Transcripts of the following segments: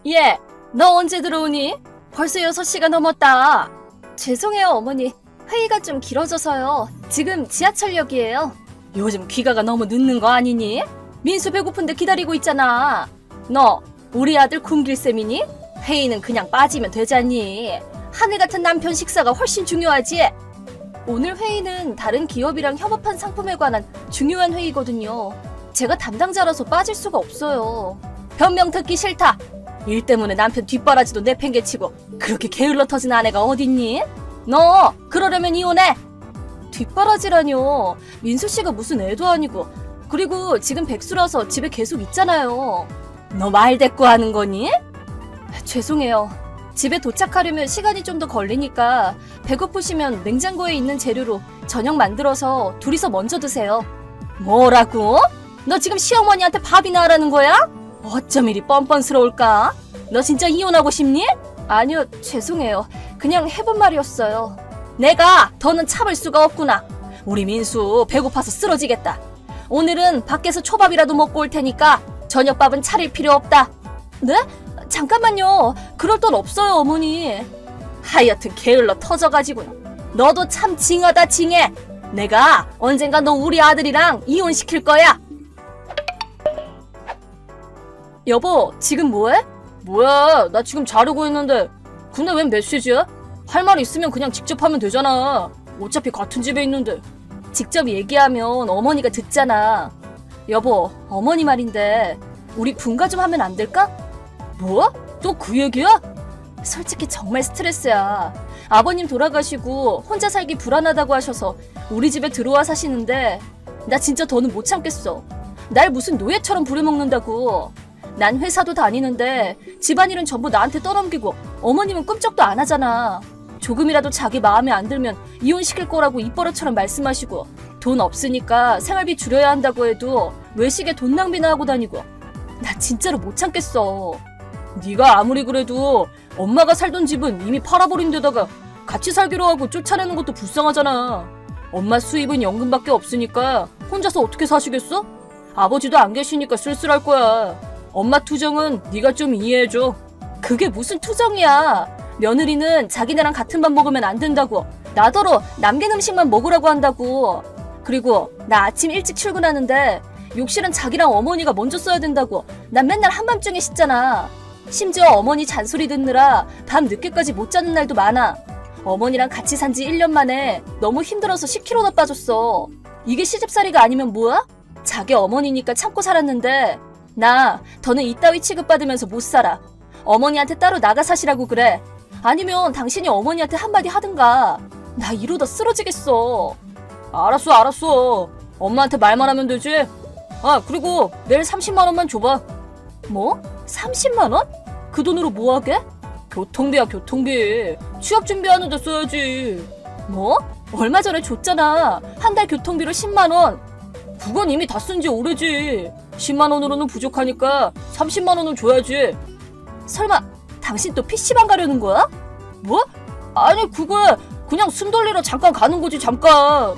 예, 너 언제 들어오니? 벌써 6시가 넘었다. 죄송해요, 어머니. 회의가 좀 길어져서요. 지금 지하철역이에요. 요즘 귀가가 너무 늦는 거 아니니? 민수 배고픈데 기다리고 있잖아. 너 우리 아들 굶길셈이니? 회의는 그냥 빠지면 되잖니. 하늘 같은 남편 식사가 훨씬 중요하지. 오늘 회의는 다른 기업이랑 협업한 상품에 관한 중요한 회의거든요. 제가 담당자라서 빠질 수가 없어요. 변명 듣기 싫다. 일 때문에 남편 뒷바라지도 내팽개치고 그렇게 게을러 터진 아내가 어딨니? 너 그러려면 이혼해. 뒷바라지라뇨. 민수씨가 무슨 애도 아니고. 그리고 지금 백수라서 집에 계속 있잖아요. 너 말 대꾸 하는 거니? 죄송해요. 집에 도착하려면 시간이 좀 더 걸리니까 배고프시면 냉장고에 있는 재료로 저녁 만들어서 둘이서 먼저 드세요. 뭐라고? 너 지금 시어머니한테 밥이나 하라는 거야? 어쩜 이리 뻔뻔스러울까? 너 진짜 이혼하고 싶니? 아니요, 죄송해요. 그냥 해본 말이었어요. 내가 더는 참을 수가 없구나. 우리 민수 배고파서 쓰러지겠다. 오늘은 밖에서 초밥이라도 먹고 올 테니까 저녁밥은 차릴 필요 없다. 네? 잠깐만요. 그럴 돈 없어요, 어머니. 하여튼 게을러 터져가지고 너도 참 징하다 징해. 내가 언젠가 너 우리 아들이랑 이혼시킬 거야. 여보, 지금 뭐해? 뭐야, 나 지금 자르고 있는데. 근데 웬 메시지야? 할 말 있으면 그냥 직접 하면 되잖아. 어차피 같은 집에 있는데. 직접 얘기하면 어머니가 듣잖아. 여보, 어머니 말인데 우리 분가 좀 하면 안 될까? 뭐? 또 그 얘기야? 솔직히 정말 스트레스야. 아버님 돌아가시고 혼자 살기 불안하다고 하셔서 우리 집에 들어와 사시는데 나 진짜 더는 못 참겠어. 날 무슨 노예처럼 부려먹는다고. 난 회사도 다니는데 집안일은 전부 나한테 떠넘기고 어머님은 꿈쩍도 안 하잖아. 조금이라도 자기 마음에 안 들면 이혼시킬 거라고 입버릇처럼 말씀하시고 돈 없으니까 생활비 줄여야 한다고 해도 외식에 돈 낭비나 하고 다니고. 나 진짜로 못 참겠어. 네가 아무리 그래도 엄마가 살던 집은 이미 팔아버린 데다가 같이 살기로 하고 쫓아내는 것도 불쌍하잖아. 엄마 수입은 연금밖에 없으니까 혼자서 어떻게 사시겠어? 아버지도 안 계시니까 쓸쓸할 거야. 엄마 투정은 네가 좀 이해해줘. 그게 무슨 투정이야. 며느리는 자기네랑 같은 밥 먹으면 안 된다고. 나더러 남긴 음식만 먹으라고 한다고. 그리고 나 아침 일찍 출근하는데 욕실은 자기랑 어머니가 먼저 써야 된다고. 난 맨날 한밤중에 씻잖아. 심지어 어머니 잔소리 듣느라 밤 늦게까지 못 자는 날도 많아. 어머니랑 같이 산 지 1년 만에 너무 힘들어서 10kg나 빠졌어. 이게 시집살이가 아니면 뭐야? 자기 어머니니까 참고 살았는데 나 더는 이따위 취급받으면서 못 살아. 어머니한테 따로 나가 사시라고 그래. 아니면 당신이 어머니한테 한마디 하든가. 나 이러다 쓰러지겠어. 알았어. 엄마한테 말만 하면 되지. 아, 그리고 내일 30만 원만 줘봐. 뭐? 30만 원? 그 돈으로 뭐 하게? 교통비야, 교통비. 취업 준비하는데 써야지. 뭐? 얼마 전에 줬잖아. 한 달 교통비로 10만 원. 그건 이미 다 쓴 지 오래지. 10만 원으로는 부족하니까 30만 원은 줘야지. 설마 당신 또 PC방 가려는 거야? 뭐? 아니, 그거야. 그냥 숨 돌리러 잠깐 가는 거지, 잠깐.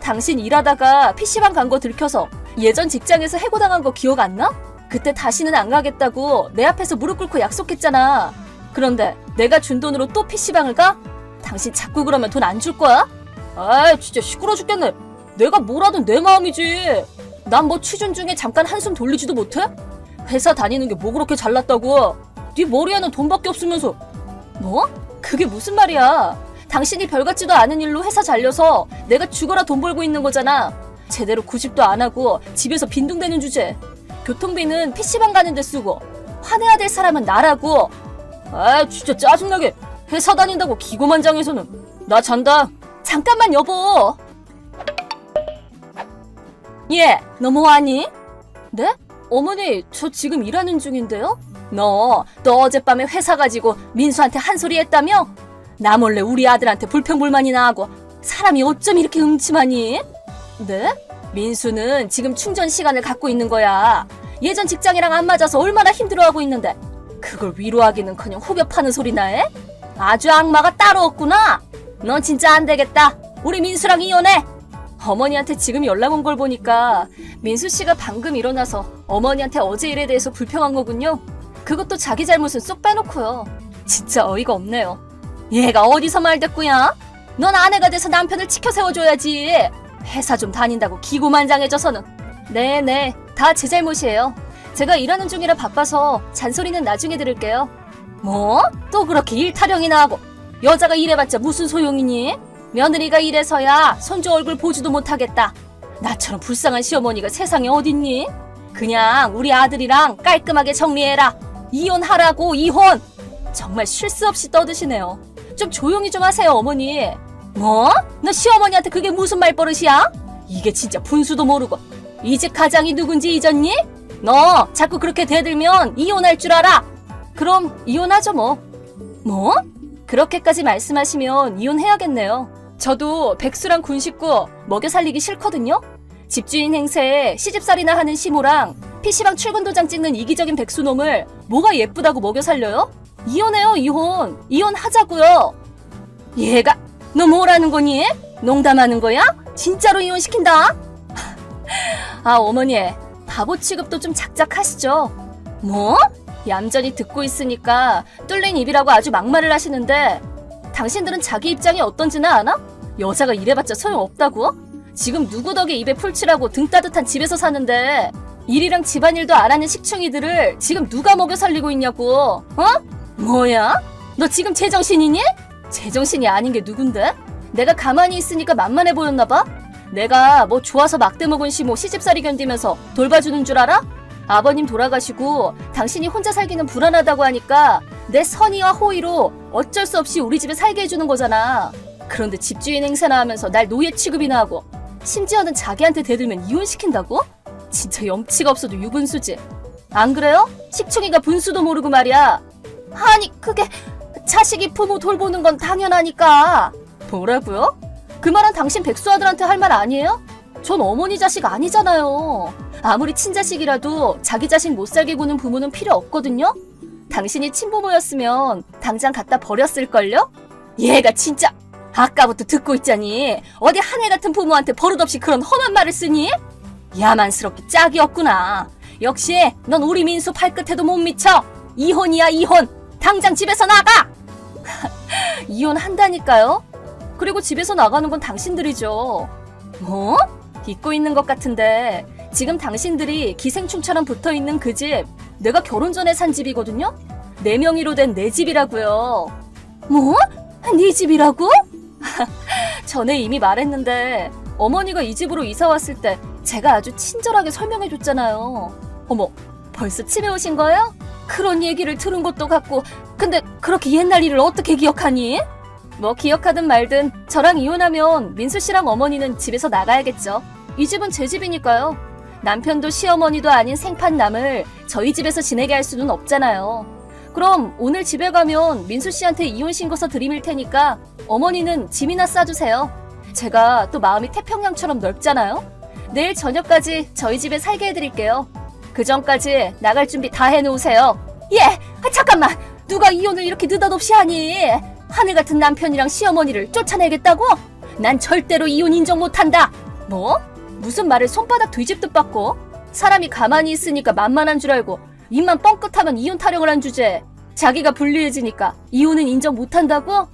당신 일하다가 PC방 간 거 들켜서 예전 직장에서 해고당한 거 기억 안 나? 그때 다시는 안 가겠다고 내 앞에서 무릎 꿇고 약속했잖아. 그런데 내가 준 돈으로 또 PC방을 가? 당신 자꾸 그러면 돈 안 줄 거야? 아이, 진짜 시끄러 죽겠네. 내가 뭘 하든 내 마음이지. 난 뭐 취준 중에 잠깐 한숨 돌리지도 못해? 회사 다니는 게 뭐 그렇게 잘났다고. 네 머리에는 돈밖에 없으면서. 뭐? 그게 무슨 말이야. 당신이 별같지도 않은 일로 회사 잘려서 내가 죽어라 돈 벌고 있는 거잖아. 제대로 구집도 안 하고 집에서 빈둥대는 주제. 교통비는 PC방 가는 데 쓰고 화내야 될 사람은 나라고. 아, 진짜 짜증나게. 회사 다닌다고 기고만장해서는. 나 잔다. 잠깐만, 여보. 예, 너 뭐하니? 네? 어머니, 저 지금 일하는 중인데요? 너 어젯밤에 회사 가지고 민수한테 한 소리 했다며? 나 몰래 우리 아들한테 불평불만이나 하고. 사람이 어쩜 이렇게 음침하니? 네? 민수는 지금 충전 시간을 갖고 있는 거야. 예전 직장이랑 안 맞아서 얼마나 힘들어하고 있는데 그걸 위로하기는커녕 후벼 파는 소리나 해? 아주 악마가 따로 없구나. 넌 진짜 안 되겠다. 우리 민수랑 이혼해. 어머니한테 지금 연락 온 걸 보니까 민수 씨가 방금 일어나서 어머니한테 어제 일에 대해서 불평한 거군요. 그것도 자기 잘못은 쏙 빼놓고요. 진짜 어이가 없네요. 얘가 어디서 말댔구야? 넌 아내가 돼서 남편을 지켜 세워줘야지. 회사 좀 다닌다고 기고만장해져서는. 네네, 다 제 잘못이에요. 제가 일하는 중이라 바빠서 잔소리는 나중에 들을게요. 뭐? 또 그렇게 일 타령이나 하고. 여자가 일해봤자 무슨 소용이니? 며느리가 일해서야 손주 얼굴 보지도 못하겠다. 나처럼 불쌍한 시어머니가 세상에 어딨니? 그냥 우리 아들이랑 깔끔하게 정리해라. 이혼하라고, 이혼! 정말 쉴 새 없이 떠드시네요. 좀 조용히 좀 하세요, 어머니. 뭐? 너 시어머니한테 그게 무슨 말버릇이야? 이게 진짜 분수도 모르고. 이 집 가장이 누군지 잊었니? 너 자꾸 그렇게 대들면 이혼할 줄 알아. 그럼 이혼하죠 뭐. 뭐? 그렇게까지 말씀하시면 이혼해야겠네요. 저도 백수랑 군 식구 먹여 살리기 싫거든요. 집주인 행세에 시집살이나 하는 시모랑 PC방 출근 도장 찍는 이기적인 백수놈을 뭐가 예쁘다고 먹여 살려요? 이혼해요, 이혼. 이혼하자고요. 얘가 너 뭐라는 거니? 농담하는 거야? 진짜로 이혼시킨다? 아, 어머니, 바보 취급도 좀 작작하시죠. 뭐? 얌전히 듣고 있으니까 뚫린 입이라고 아주 막말을 하시는데 당신들은 자기 입장이 어떤지는 아나? 여자가 이래봤자 소용없다고? 지금 누구 덕에 입에 풀칠하고 등 따뜻한 집에서 사는데 일이랑 집안일도 안 하는 식충이들을 지금 누가 먹여 살리고 있냐고. 어? 뭐야? 너 지금 제정신이니? 제정신이 아닌 게 누군데? 내가 가만히 있으니까 만만해 보였나 봐? 내가 뭐 좋아서 막대 먹은 시모 시집살이 견디면서 돌봐주는 줄 알아? 아버님 돌아가시고 당신이 혼자 살기는 불안하다고 하니까 내 선의와 호의로 어쩔 수 없이 우리 집에 살게 해주는 거잖아. 그런데 집주인 행세나 하면서 날 노예 취급이나 하고 심지어는 자기한테 대들면 이혼시킨다고? 진짜 염치가 없어도 유분수지. 안 그래요? 식충이가 분수도 모르고 말이야. 아니 그게 자식이 부모 돌보는 건 당연하니까. 뭐라고요? 그 말은 당신 백수아들한테 할 말 아니에요? 전 어머니 자식 아니잖아요. 아무리 친자식이라도 자기 자식 못 살게 구는 부모는 필요 없거든요? 당신이 친부모였으면 당장 갖다 버렸을걸요? 얘가 진짜 아까부터 듣고 있자니 어디 하늘 같은 부모한테 버릇없이 그런 험한 말을 쓰니? 야만스럽게 짝이 없구나. 역시 넌 우리 민수 발끝에도 못 미쳐. 이혼이야 이혼. 당장 집에서 나가. 이혼한다니까요? 그리고 집에서 나가는 건 당신들이죠. 뭐? 잊고 있는 것 같은데 지금 당신들이 기생충처럼 붙어있는 그 집 내가 결혼 전에 산 집이거든요? 내 명의로 된 내 집이라고요. 뭐? 네 집이라고? 전에 이미 말했는데 어머니가 이 집으로 이사 왔을 때 제가 아주 친절하게 설명해줬잖아요. 어머, 벌써 집에 오신 거예요? 그런 얘기를 들은 것도 같고. 근데 그렇게 옛날 일을 어떻게 기억하니? 뭐 기억하든 말든 저랑 이혼하면 민수 씨랑 어머니는 집에서 나가야겠죠. 이 집은 제 집이니까요. 남편도 시어머니도 아닌 생판남을 저희 집에서 지내게 할 수는 없잖아요. 그럼 오늘 집에 가면 민수 씨한테 이혼 신고서 드림일 테니까 어머니는 짐이나 싸주세요. 제가 또 마음이 태평양처럼 넓잖아요. 내일 저녁까지 저희 집에 살게 해드릴게요. 그 전까지 나갈 준비 다 해놓으세요. 예! 잠깐만! 누가 이혼을 이렇게 느닷없이 하니? 하늘 같은 남편이랑 시어머니를 쫓아내겠다고? 난 절대로 이혼 인정 못한다! 뭐? 무슨 말을 손바닥 뒤집듯 받고? 사람이 가만히 있으니까 만만한 줄 알고 입만 뻥끗하면 이혼 타령을 한 주제에 자기가 불리해지니까 이혼은 인정 못한다고?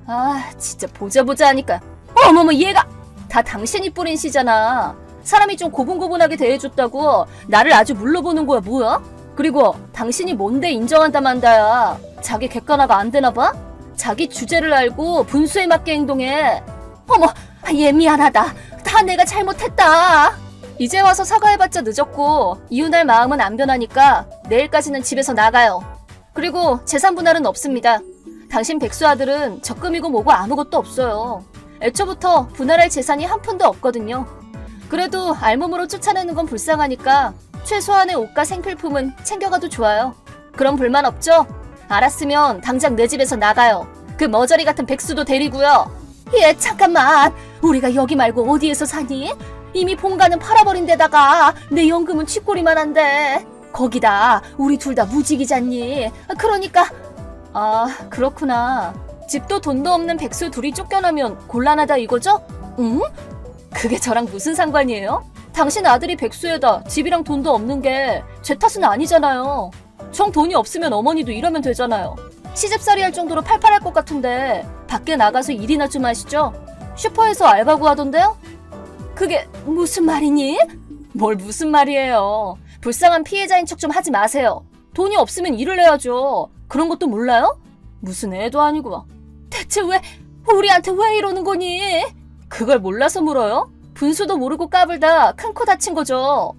아 진짜 보자 하니까 어머머 얘가 다 당신이 뿌린 씨잖아. 사람이 좀 고분고분하게 대해줬다고 나를 아주 물러보는 거야 뭐야? 그리고 당신이 뭔데 인정한다 만다야. 자기 객관화가 안 되나 봐? 자기 주제를 알고 분수에 맞게 행동해. 어머 얘 미안하다. 다 내가 잘못했다. 이제 와서 사과해봤자 늦었고 이혼할 마음은 안 변하니까 내일까지는 집에서 나가요. 그리고 재산 분할은 없습니다. 당신 백수 아들은 적금이고 뭐고 아무것도 없어요. 애초부터 분할할 재산이 한 푼도 없거든요. 그래도 알몸으로 쫓아내는 건 불쌍하니까 최소한의 옷과 생필품은 챙겨가도 좋아요. 그럼 불만 없죠? 알았으면 당장 내 집에서 나가요. 그 머저리 같은 백수도 데리고요. 예, 잠깐만. 우리가 여기 말고 어디에서 사니? 이미 본가는 팔아버린 데다가 내 연금은 쥐꼬리만 한데. 거기다 우리 둘 다 무직이잖니. 그러니까. 아, 그렇구나. 집도 돈도 없는 백수 둘이 쫓겨나면 곤란하다 이거죠? 응? 그게 저랑 무슨 상관이에요? 당신 아들이 백수에다 집이랑 돈도 없는 게 제 탓은 아니잖아요. 정 돈이 없으면 어머니도 일하면 되잖아요. 시집살이 할 정도로 팔팔할 것 같은데 밖에 나가서 일이나 좀 하시죠. 슈퍼에서 알바 구하던데요? 그게 무슨 말이니? 뭘 무슨 말이에요. 불쌍한 피해자인 척 좀 하지 마세요. 돈이 없으면 일을 해야죠. 그런 것도 몰라요? 무슨 애도 아니고. 대체 우리한테 왜 이러는 거니? 그걸 몰라서 물어요? 분수도 모르고 까불다 큰 코 다친 거죠.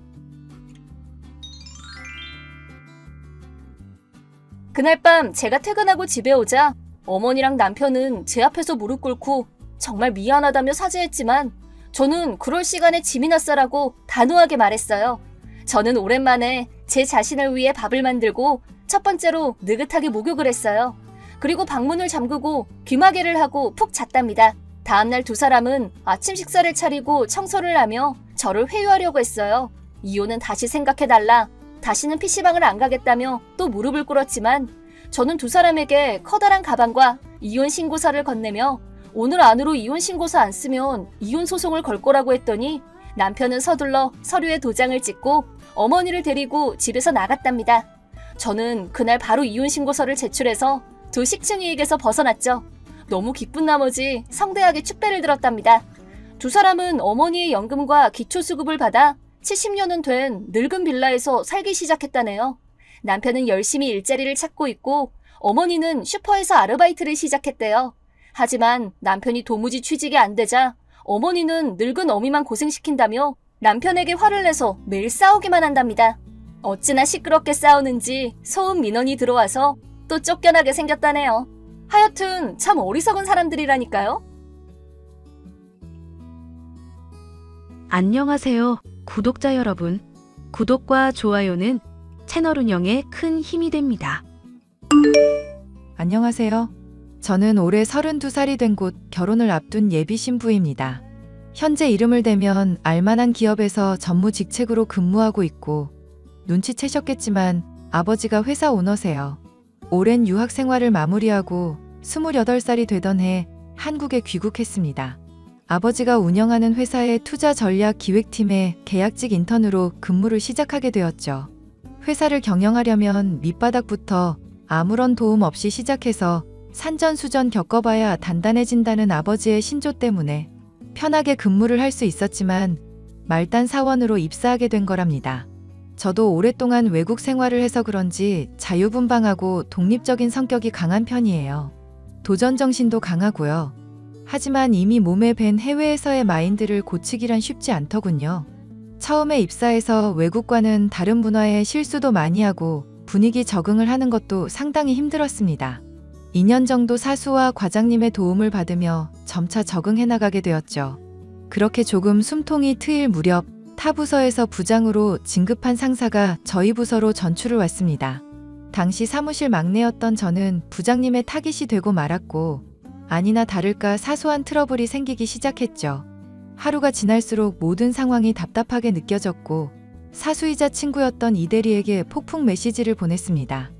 그날 밤 제가 퇴근하고 집에 오자 어머니랑 남편은 제 앞에서 무릎 꿇고 정말 미안하다며 사죄했지만 저는 그럴 시간에 짐이나 싸라고 단호하게 말했어요. 저는 오랜만에 제 자신을 위해 밥을 만들고 첫 번째로 느긋하게 목욕을 했어요. 그리고 방문을 잠그고 귀마개를 하고 푹 잤답니다. 다음날 두 사람은 아침 식사를 차리고 청소를 하며 저를 회유하려고 했어요. 이혼은 다시 생각해달라. 다시는 PC방을 안 가겠다며 또 무릎을 꿇었지만 저는 두 사람에게 커다란 가방과 이혼 신고서를 건네며 오늘 안으로 이혼 신고서 안 쓰면 이혼 소송을 걸 거라고 했더니 남편은 서둘러 서류에 도장을 찍고 어머니를 데리고 집에서 나갔답니다. 저는 그날 바로 이혼 신고서를 제출해서 두 식충이에게서 벗어났죠. 너무 기쁜 나머지 성대하게 축배를 들었답니다. 두 사람은 어머니의 연금과 기초수급을 받아 70년은 된 늙은 빌라에서 살기 시작했다네요. 남편은 열심히 일자리를 찾고 있고 어머니는 슈퍼에서 아르바이트를 시작했대요. 하지만 남편이 도무지 취직이 안 되자 어머니는 늙은 어미만 고생시킨다며 남편에게 화를 내서 매일 싸우기만 한답니다. 어찌나 시끄럽게 싸우는지 소음 민원이 들어와서 또 쫓겨나게 생겼다네요. 하여튼 참 어리석은 사람들이라니까요. 안녕하세요, 구독자 여러분. 구독과 좋아요는 채널 운영에 큰 힘이 됩니다. 안녕하세요. 저는 올해 32살이 된 곧 결혼을 앞둔 예비 신부입니다. 현재 이름을 대면 알만한 기업에서 전무직책으로 근무하고 있고 눈치채셨겠지만 아버지가 회사 오너세요. 오랜 유학 생활을 마무리하고 28살이 되던 해 한국에 귀국했습니다. 아버지가 운영하는 회사의 투자 전략 기획팀에 계약직 인턴으로 근무를 시작하게 되었죠. 회사를 경영하려면 밑바닥부터 아무런 도움 없이 시작해서 산전수전 겪어봐야 단단해진다는 아버지의 신조 때문에 편하게 근무를 할 수 있었지만 말단 사원으로 입사하게 된 거랍니다. 저도 오랫동안 외국 생활을 해서 그런지 자유분방하고 독립적인 성격이 강한 편이에요. 도전 정신도 강하고요. 하지만 이미 몸에 밴 해외에서의 마인드를 고치기란 쉽지 않더군요. 처음에 입사해서 외국과는 다른 문화에 실수도 많이 하고 분위기 적응을 하는 것도 상당히 힘들었습니다. 2년 정도 사수와 과장님의 도움을 받으며 점차 적응해 나가게 되었죠. 그렇게 조금 숨통이 트일 무렵 타 부서에서 부장으로 진급한 상사가 저희 부서로 전출을 왔습니다. 당시 사무실 막내였던 저는 부장님의 타깃이 되고 말았고 아니나 다를까 사소한 트러블이 생기기 시작했죠. 하루가 지날수록 모든 상황이 답답하게 느껴졌고 사수이자 친구였던 이 대리에게 폭풍 메시지를 보냈습니다.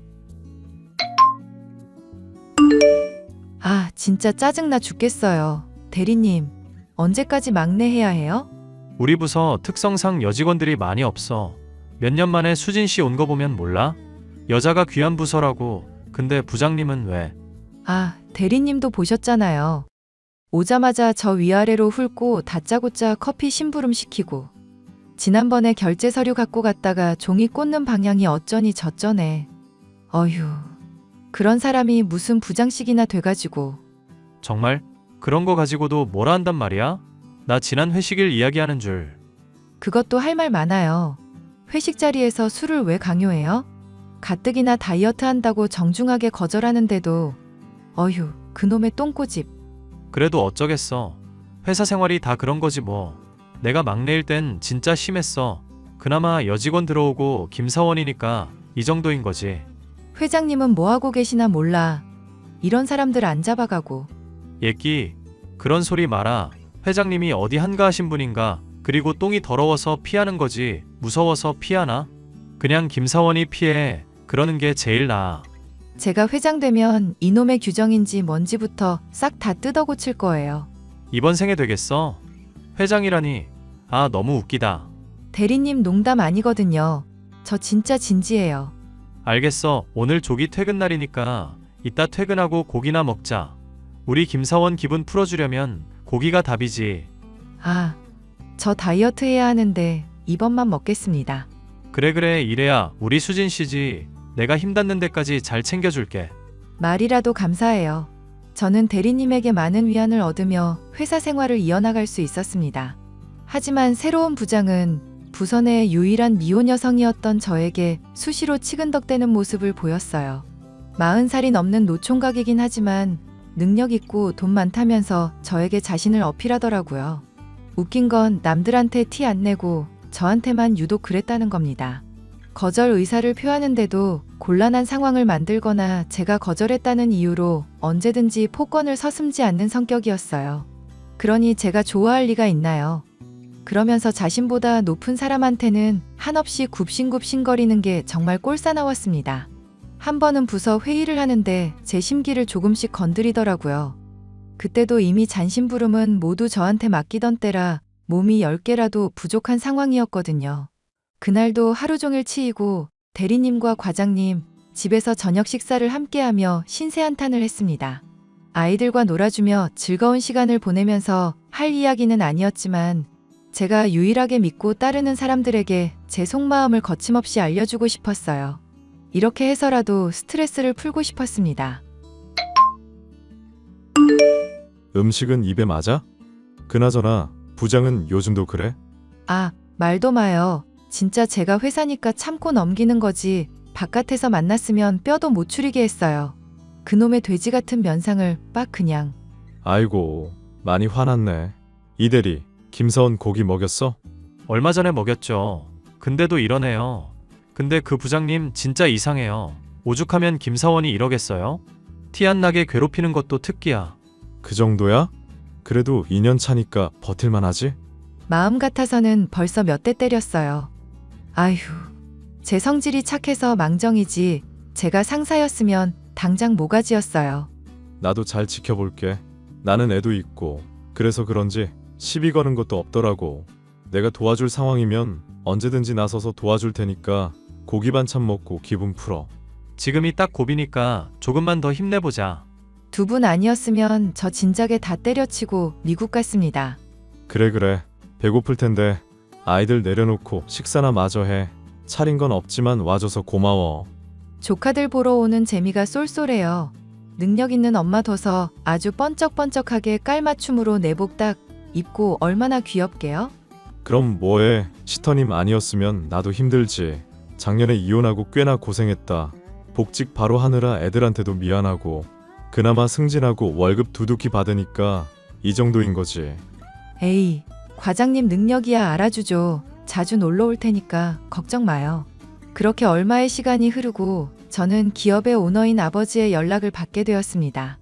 아, 진짜 짜증나 죽겠어요. 대리님, 언제까지 막내 해야 해요? 우리 부서 특성상 여직원들이 많이 없어. 몇 년 만에 수진 씨 온 거 보면 몰라? 여자가 귀한 부서라고. 근데 부장님은 왜? 아, 대리님도 보셨잖아요. 오자마자 저 위아래로 훑고 다짜고짜 커피 심부름 시키고 지난번에 결제 서류 갖고 갔다가 종이 꽂는 방향이 어쩌니 저쩌네. 어휴, 그런 사람이 무슨 부장식이나 돼가지고. 정말? 그런 거 가지고도 뭐라 한단 말이야? 나 지난 회식일 이야기하는 줄. 그것도 할 말 많아요. 회식 자리에서 술을 왜 강요해요? 가뜩이나 다이어트 한다고 정중하게 거절하는데도 어휴, 그놈의 똥꼬집. 그래도 어쩌겠어. 회사 생활이 다 그런 거지 뭐. 내가 막내일 땐 진짜 심했어. 그나마 여직원 들어오고 김사원이니까 이 정도인 거지. 회장님은 뭐하고 계시나 몰라. 이런 사람들 안 잡아가고. 예끼, 그런 소리 마라. 회장님이 어디 한가하신 분인가. 그리고 똥이 더러워서 피하는 거지 무서워서 피하나? 그냥 김사원이 피해. 그러는 게 제일 나아. 제가 회장 되면 이놈의 규정인지 뭔지부터 싹 다 뜯어 고칠 거예요. 이번 생에 되겠어? 회장이라니. 아, 너무 웃기다. 대리님 농담 아니거든요. 저 진짜 진지해요. 알겠어. 오늘 조기 퇴근 날이니까 이따 퇴근하고 고기나 먹자. 우리 김사원 기분 풀어주려면 고기가 답이지. 아, 저 다이어트 해야 하는데 이번만 먹겠습니다. 그래 이래야 우리 수진 씨지. 내가 힘 닿는 데까지 잘 챙겨줄게. 말이라도 감사해요. 저는 대리님에게 많은 위안을 얻으며 회사 생활을 이어나갈 수 있었습니다. 하지만 새로운 부장은 부서 내 유일한 미혼 여성이었던 저에게 수시로 치근덕대는 모습을 보였어요. 40살이 넘는 노총각이긴 하지만 능력 있고 돈 많다면서 저에게 자신을 어필하더라고요. 웃긴 건 남들한테 티 안 내고 저한테만 유독 그랬다는 겁니다. 거절 의사를 표하는데도 곤란한 상황을 만들거나 제가 거절했다는 이유로 언제든지 폭언을 서슴지 않는 성격이었어요. 그러니 제가 좋아할 리가 있나요? 그러면서 자신보다 높은 사람한테는 한없이 굽신굽신거리는 게 정말 꼴사나웠습니다. 한 번은 부서 회의를 하는데 제 심기를 조금씩 건드리더라고요. 그때도 이미 잔심부름은 모두 저한테 맡기던 때라 몸이 10개라도 부족한 상황이었거든요. 그날도 하루 종일 치이고 대리님과 과장님 집에서 저녁 식사를 함께하며 신세한탄을 했습니다. 아이들과 놀아주며 즐거운 시간을 보내면서 할 이야기는 아니었지만 제가 유일하게 믿고 따르는 사람들에게 제 속마음을 거침없이 알려주고 싶었어요. 이렇게 해서라도 스트레스를 풀고 싶었습니다. 음식은 입에 맞아? 그나저나 부장은 요즘도 그래? 아, 말도 마요. 진짜 제가 회사니까 참고 넘기는 거지. 바깥에서 만났으면 뼈도 못 추리게 했어요. 그놈의 돼지 같은 면상을 빡 그냥. 아이고, 많이 화났네. 이대리, 김사원 고기 먹였어? 얼마 전에 먹였죠. 근데도 이러네요. 근데 그 부장님 진짜 이상해요. 오죽하면 김사원이 이러겠어요? 티 안 나게 괴롭히는 것도 특기야. 그 정도야? 그래도 2년 차니까 버틸만 하지? 마음 같아서는 벌써 몇 대 때렸어요. 아휴, 제 성질이 착해서 망정이지 제가 상사였으면 당장 모가지였어요. 나도 잘 지켜볼게. 나는 애도 있고 그래서 그런지 시비 거는 것도 없더라고. 내가 도와줄 상황이면 언제든지 나서서 도와줄 테니까 고기 반찬 먹고 기분 풀어. 지금이 딱 고비니까 조금만 더 힘내보자. 두 분 아니었으면 저 진작에 다 때려치고 미국 갔습니다. 그래. 배고플 텐데 아이들 내려놓고 식사나 마저 해. 차린 건 없지만 와줘서 고마워. 조카들 보러 오는 재미가 쏠쏠해요. 능력 있는 엄마 둬서 아주 번쩍번쩍하게 깔맞춤으로 내복 딱 입고 얼마나 귀엽게요? 그럼 뭐해. 시터님 아니었으면 나도 힘들지. 작년에 이혼하고 꽤나 고생했다. 복직 바로 하느라 애들한테도 미안하고 그나마 승진하고 월급 두둑히 받으니까 이 정도인 거지. 에이, 과장님 능력이야 알아주죠. 자주 놀러 올 테니까 걱정 마요. 그렇게 얼마의 시간이 흐르고 저는 기업의 오너인 아버지의 연락을 받게 되었습니다.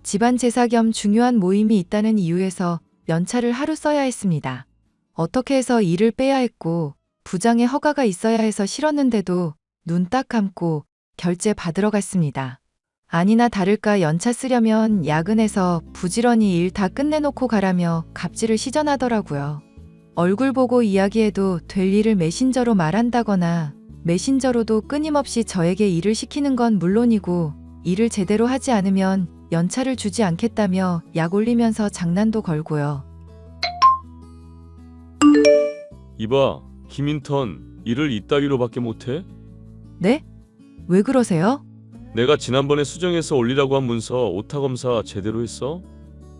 집안 제사 겸 중요한 모임이 있다는 이유에서 연차를 하루 써야 했습니다. 어떻게 해서 일을 빼야 했고 부장의 허가가 있어야 해서 싫었는데도 눈 딱 감고 결제 받으러 갔습니다. 아니나 다를까 연차 쓰려면 야근해서 부지런히 일 다 끝내놓고 가라며 갑질을 시전하더라고요. 얼굴 보고 이야기해도 될 일을 메신저로 말한다거나 메신저로도 끊임없이 저에게 일을 시키는 건 물론이고 일을 제대로 하지 않으면 연차를 주지 않겠다며 약 올리면서 장난도 걸고요. 이봐, 김인턴 일을 이따위로밖에 못해? 네? 왜 그러세요? 내가 지난번에 수정해서 올리라고 한 문서 오타 검사 제대로 했어?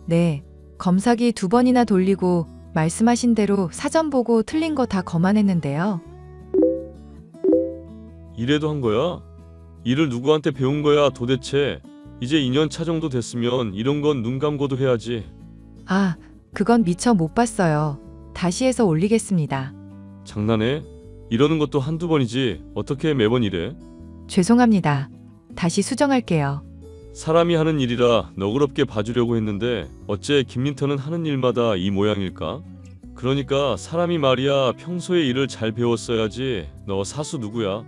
네. 검사기 2번이나 돌리고 말씀하신 대로 사전 보고 틀린 거 다 검안했는데요. 이래도 한 거야? 일을 누구한테 배운 거야 도대체? 이제 2년 차 정도 됐으면 이런 건 눈 감고도 해야지. 아, 그건 미처 못 봤어요. 다시 해서 올리겠습니다. 장난해? 이러는 것도 한두 번이지 어떻게 매번 이래? 죄송합니다. 다시 수정할게요. 사람이 하는 일이라 너그럽게 봐주려고 했는데 어째 김민턴은 하는 일마다 이 모양일까? 그러니까 사람이 말이야 평소에 일을 잘 배웠어야지. 너 사수 누구야?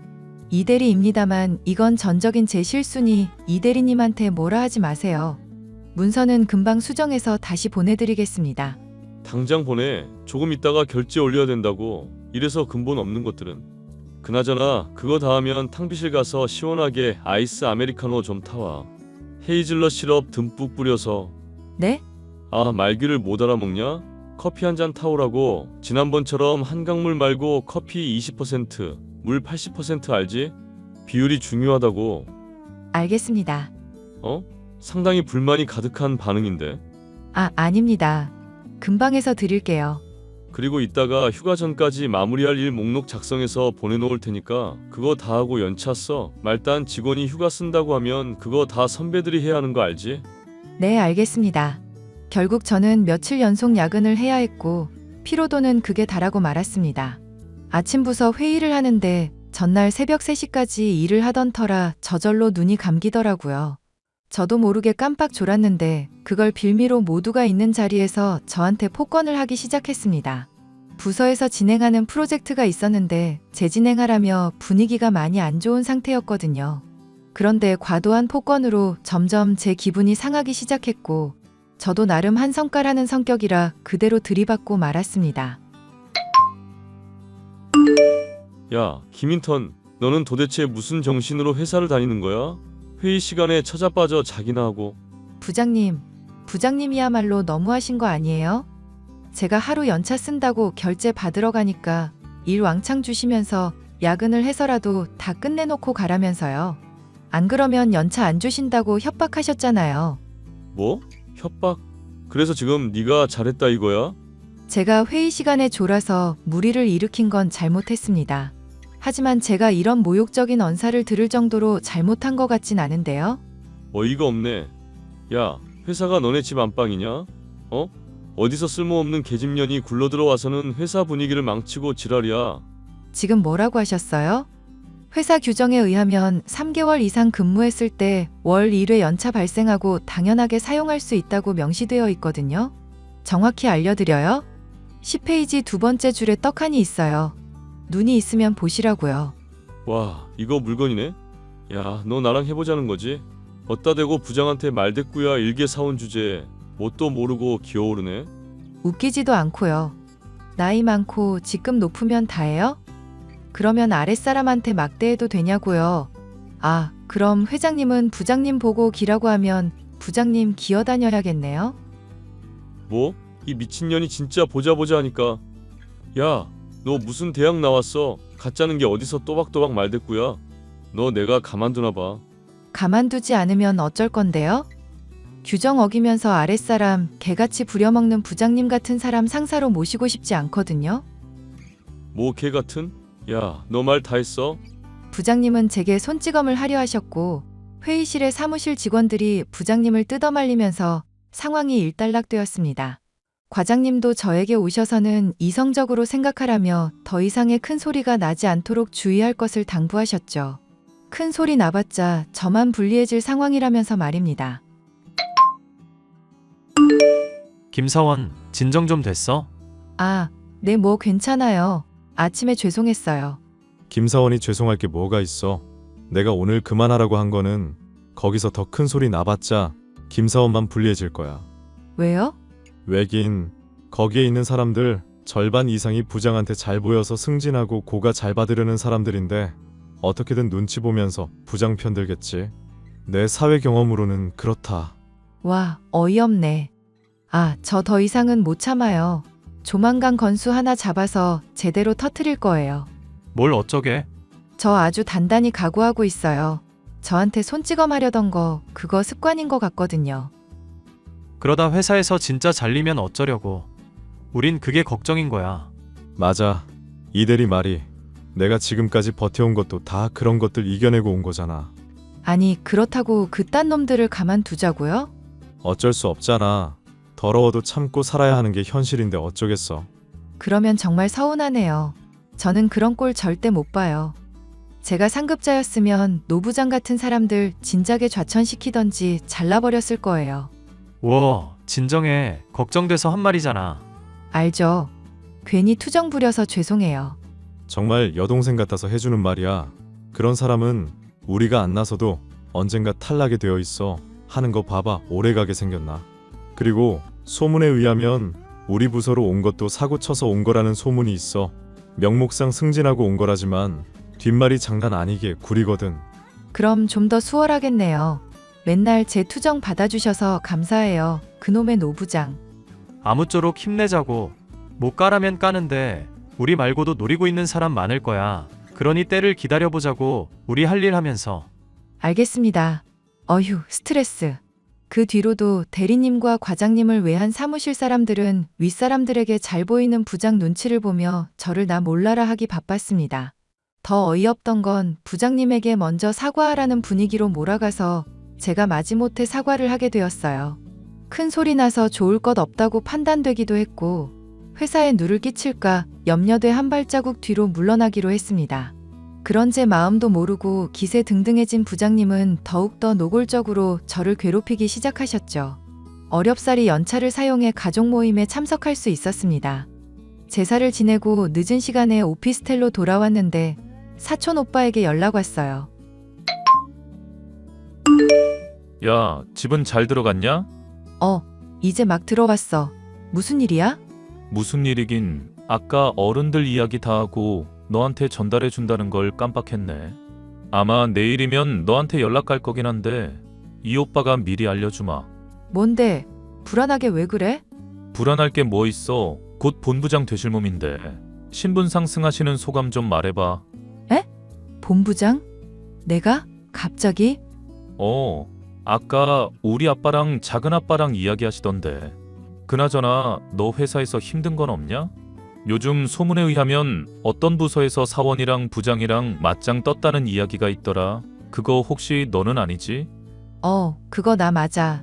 이대리입니다만 이건 전적인 제 실수니 이대리님한테 뭐라 하지 마세요. 문서는 금방 수정해서 다시 보내드리겠습니다. 당장 보내. 조금 있다가 결제 올려야 된다고. 이래서 근본 없는 것들은. 그나저나 그거 다 하면 탕비실 가서 시원하게 아이스 아메리카노 좀 타와. 헤이즐넛 시럽 듬뿍 뿌려서. 네? 아, 말귀를 못 알아먹냐? 커피 한 잔 타오라고. 지난번처럼 한강물 말고 커피 20%, 물 80% 알지? 비율이 중요하다고. 알겠습니다. 어? 상당히 불만이 가득한 반응인데. 아, 아닙니다. 금방 해서 드릴게요. 그리고 이따가 휴가 전까지 마무리할 일 목록 작성해서 보내놓을 테니까 그거 다 하고 연차 써. 말단 직원이 휴가 쓴다고 하면 그거 다 선배들이 해야 하는 거 알지? 네, 알겠습니다. 결국 저는 며칠 연속 야근을 해야 했고 피로도는 극에 달하고 말았습니다. 아침부서 회의를 하는데 전날 새벽 3시까지 일을 하던 터라 저절로 눈이 감기더라고요. 저도 모르게 깜빡 졸았는데 그걸 빌미로 모두가 있는 자리에서 저한테 폭언을 하기 시작했습니다. 부서에서 진행하는 프로젝트가 있었는데 재진행하라며 분위기가 많이 안 좋은 상태였거든요. 그런데 과도한 폭언으로 점점 제 기분이 상하기 시작했고 저도 나름 한 성깔하는 성격이라 그대로 들이받고 말았습니다. 야, 김인턴, 너는 도대체 무슨 정신으로 회사를 다니는 거야? 회의 시간에 처자빠져 자기나 하고. 부장님이야말로 너무하신 거 아니에요? 제가 하루 연차 쓴다고 결제 받으러 가니까 일 왕창 주시면서 야근을 해서라도 다 끝내놓고 가라면서요. 안 그러면 연차 안 주신다고 협박하셨잖아요. 뭐? 협박? 그래서 지금 네가 잘했다 이거야? 제가 회의 시간에 졸아서 무리를 일으킨 건 잘못했습니다. 하지만 제가 이런 모욕적인 언사를 들을 정도로 잘못한 것 같진 않은데요. 어이가 없네. 야, 회사가 너네 집 안방이냐? 어? 어디서 쓸모없는 계집년이 굴러들어와서는 회사 분위기를 망치고 지랄이야. 지금 뭐라고 하셨어요? 회사 규정에 의하면 3개월 이상 근무했을 때 월 1회 연차 발생하고 당연하게 사용할 수 있다고 명시되어 있거든요. 정확히 알려드려요. 10페이지 두 번째 줄에 떡하니 있어요. 눈이 있으면 보시라고요. 와, 이거 물건이네? 야, 너 나랑 해보자는 거지? 어따 대고 부장한테 말대꾸야 일개 사원 주제에 뭣도 모르고 기어오르네? 웃기지도 않고요. 나이 많고 직급 높으면 다예요? 그러면 아랫사람한테 막대해도 되냐고요. 아, 그럼 회장님은 부장님 보고 기라고 하면 부장님 기어다녀야겠네요. 뭐? 이 미친년이 진짜 보자 하니까. 야, 너 무슨 대학 나왔어? 가짜는 게 어디서 또박또박 말대꾸야? 너 내가 가만두나 봐. 가만두지 않으면 어쩔 건데요? 규정 어기면서 아랫사람 개같이 부려먹는 부장님 같은 사람 상사로 모시고 싶지 않거든요. 뭐 개 같은? 야, 너 말 다 했어? 부장님은 제게 손찌검을 하려 하셨고 회의실의 사무실 직원들이 부장님을 뜯어말리면서 상황이 일단락되었습니다. 과장님도 저에게 오셔서는 이성적으로 생각하라며 더 이상의 큰 소리가 나지 않도록 주의할 것을 당부하셨죠. 큰 소리 나봤자 저만 불리해질 상황이라면서 말입니다. 김사원, 진정 좀 됐어? 아, 네, 뭐 괜찮아요. 아침에 죄송했어요. 김사원이 죄송할 게 뭐가 있어. 내가 오늘 그만하라고 한 거는 거기서 더 큰 소리 나봤자 김사원만 불리해질 거야. 왜요? 왜긴 거기에 있는 사람들 절반 이상이 부장한테 잘 보여서 승진하고 고가 잘 받으려는 사람들인데 어떻게든 눈치 보면서 부장 편들겠지. 내 사회 경험으로는 그렇다. 와, 어이없네. 아, 저 더 이상은 못 참아요. 조만간 건수 하나 잡아서 제대로 터트릴 거예요. 뭘 어쩌게? 저 아주 단단히 각오하고 있어요. 저한테 손찌검 하려던 거 그거 습관인 것 같거든요. 그러다 회사에서 진짜 잘리면 어쩌려고. 우린 그게 걱정인 거야. 맞아. 이 대리 말이 내가 지금까지 버텨온 것도 다 그런 것들 이겨내고 온 거잖아. 아니, 그렇다고 그딴 놈들을 가만두자고요? 어쩔 수 없잖아. 더러워도 참고 살아야 하는 게 현실인데 어쩌겠어. 그러면 정말 서운하네요. 저는 그런 꼴 절대 못 봐요. 제가 상급자였으면 노부장 같은 사람들 진작에 좌천시키던지 잘라버렸을 거예요. 와, 진정해. 걱정돼서 한 말이잖아. 알죠? 괜히 투정 부려서 죄송해요. 정말 여동생 같아서 해주는 말이야. 그런 사람은 우리가 안 나서도 언젠가 탈락이 되어 있어. 하는 거 봐봐. 오래가게 생겼나. 그리고 소문에 의하면 우리 부서로 온 것도 사고 쳐서 온 거라는 소문이 있어. 명목상 승진하고 온 거라지만 뒷말이 장난 아니게 구리거든. 그럼 좀 더 수월하겠네요. 맨날 제 투정 받아주셔서 감사해요. 그놈의 노부장. 아무쪼록 힘내자고. 못 까라면 까는데 우리 말고도 노리고 있는 사람 많을 거야. 그러니 때를 기다려보자고. 우리 할 일 하면서. 알겠습니다. 어휴, 스트레스. 그 뒤로도 대리님과 과장님을 외한 사무실 사람들은 윗사람들에게 잘 보이는 부장 눈치를 보며 저를 나 몰라라 하기 바빴습니다. 더 어이없던 건 부장님에게 먼저 사과하라는 분위기로 몰아가서 제가 마지못해 사과를 하게 되었어요. 큰 소리 나서 좋을 것 없다고 판단되기도 했고 회사에 누를 끼칠까 염려돼 한 발자국 뒤로 물러나기로 했습니다. 그런 제 마음도 모르고 기세 등등해진 부장님은 더욱더 노골적으로 저를 괴롭히기 시작하셨죠. 어렵사리 연차를 사용해 가족 모임에 참석할 수 있었습니다. 제사를 지내고 늦은 시간에 오피스텔로 돌아왔는데 사촌 오빠에게 연락 왔어요. 야, 집은 잘 들어갔냐? 이제 막 들어왔어. 무슨 일이야? 무슨 일이긴. 아까 어른들 이야기 다 하고 너한테 전달해 준다는 걸 깜빡했네. 아마 내일이면 너한테 연락 갈 거긴 한데 이 오빠가 미리 알려주마. 뭔데? 불안하게 왜 그래? 불안할 게 뭐 있어. 곧 본부장 되실 몸인데. 신분 상승하시는 소감 좀 말해봐. 본부장? 내가? 갑자기? 아까 우리 아빠랑 작은 아빠랑 이야기하시던데. 그나저나 너 회사에서 힘든 건 없냐? 요즘 소문에 의하면 어떤 부서에서 사원이랑 부장이랑 맞짱 떴다는 이야기가 있더라. 그거 혹시 너는 아니지? 그거 나 맞아.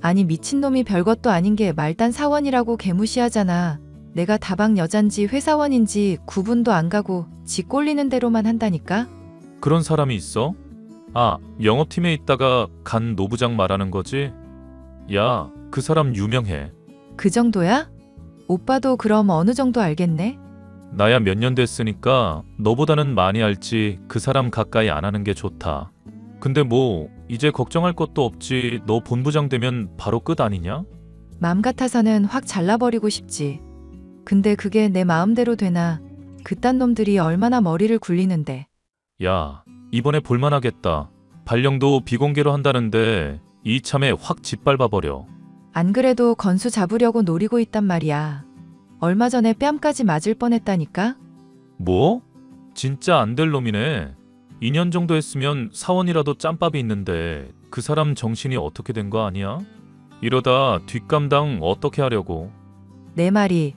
아니 미친놈이 별것도 아닌 게 말단 사원이라고 개무시하잖아. 내가 다방 여잔지 회사원인지 구분도 안 가고 지 꼴리는 대로만 한다니까? 그런 사람이 있어? 아, 영업팀에 있다가 간 노부장 말하는 거지? 야, 그 사람 유명해. 그 정도야? 오빠도 그럼 어느 정도 알겠네? 나야 몇 년 됐으니까 너보다는 많이 알지. 그 사람 가까이 안 하는 게 좋다. 근데 뭐 이제 걱정할 것도 없지. 너 본부장 되면 바로 끝 아니냐? 맘 같아서는 확 잘라버리고 싶지. 근데 그게 내 마음대로 되나? 그딴 놈들이 얼마나 머리를 굴리는데. 야, 이번에 볼만하겠다. 발령도 비공개로 한다는데 이참에 확 짓밟아버려. 안 그래도 건수 잡으려고 노리고 있단 말이야. 얼마 전에 뺨까지 맞을 뻔했다니까? 뭐? 진짜 안 될 놈이네. 2년 정도 했으면 사원이라도 짬밥이 있는데 그 사람 정신이 어떻게 된 거 아니야? 이러다 뒷감당 어떻게 하려고? 내 말이.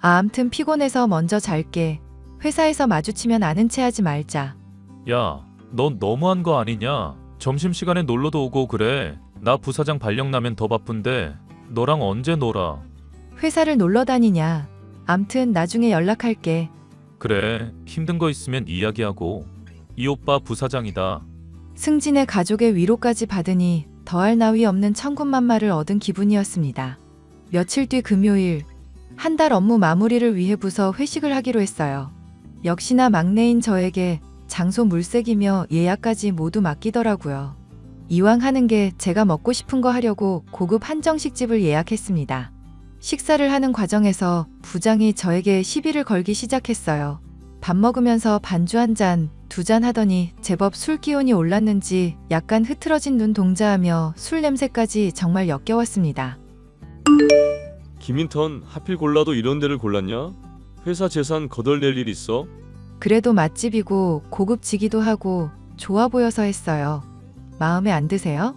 암튼 피곤해서 먼저 잘게. 회사에서 마주치면 아는 체 하지 말자. 야, 너 너무한 거 아니냐? 점심시간에 놀러도 오고 그래. 나 부사장 발령 나면 더 바쁜데 너랑 언제 놀아? 회사를 놀러 다니냐. 암튼 나중에 연락할게. 그래, 힘든 거 있으면 이야기하고. 이 오빠 부사장이다. 승진의 가족의 위로까지 받으니 더할 나위 없는 천군만마를 얻은 기분이었습니다. 며칠 뒤 금요일, 한 달 업무 마무리를 위해 부서 회식을 하기로 했어요. 역시나 막내인 저에게 장소 물색이며 예약까지 모두 맡기더라고요. 이왕 하는 게 제가 먹고 싶은 거 하려고 고급 한정식집을 예약했습니다. 식사를 하는 과정에서 부장이 저에게 시비를 걸기 시작했어요. 밥 먹으면서 반주 한 잔, 두 잔 하더니 제법 술 기운이 올랐는지 약간 흐트러진 눈 동자하며 술 냄새까지 정말 역겨웠습니다. 김인턴 하필 골라도 이런 데를 골랐냐? 회사 재산 거덜낼 일 있어? 그래도 맛집이고 고급지기도 하고 좋아 보여서 했어요. 마음에 안 드세요?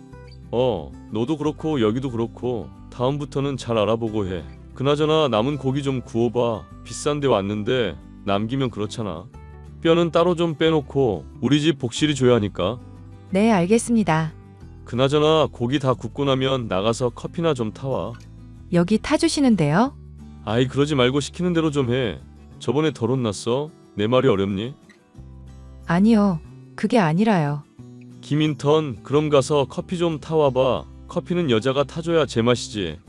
너도 그렇고 여기도 그렇고 다음부터는 잘 알아보고 해. 그나저나 남은 고기 좀 구워봐. 비싼 데 왔는데 남기면 그렇잖아. 뼈는 따로 좀 빼놓고 우리 집 복실이 줘야 하니까. 네, 알겠습니다. 그나저나 고기 다 굽고 나면 나가서 커피나 좀 타와. 여기 타주시는데요? 아이 그러지 말고 시키는 대로 좀 해. 저번에 덜 혼났어? 내 말이 어렵니? 아니요, 그게 아니라요. 김인턴 그럼 가서 커피 좀 타와봐. 커피는 여자가 타줘야 제맛이지.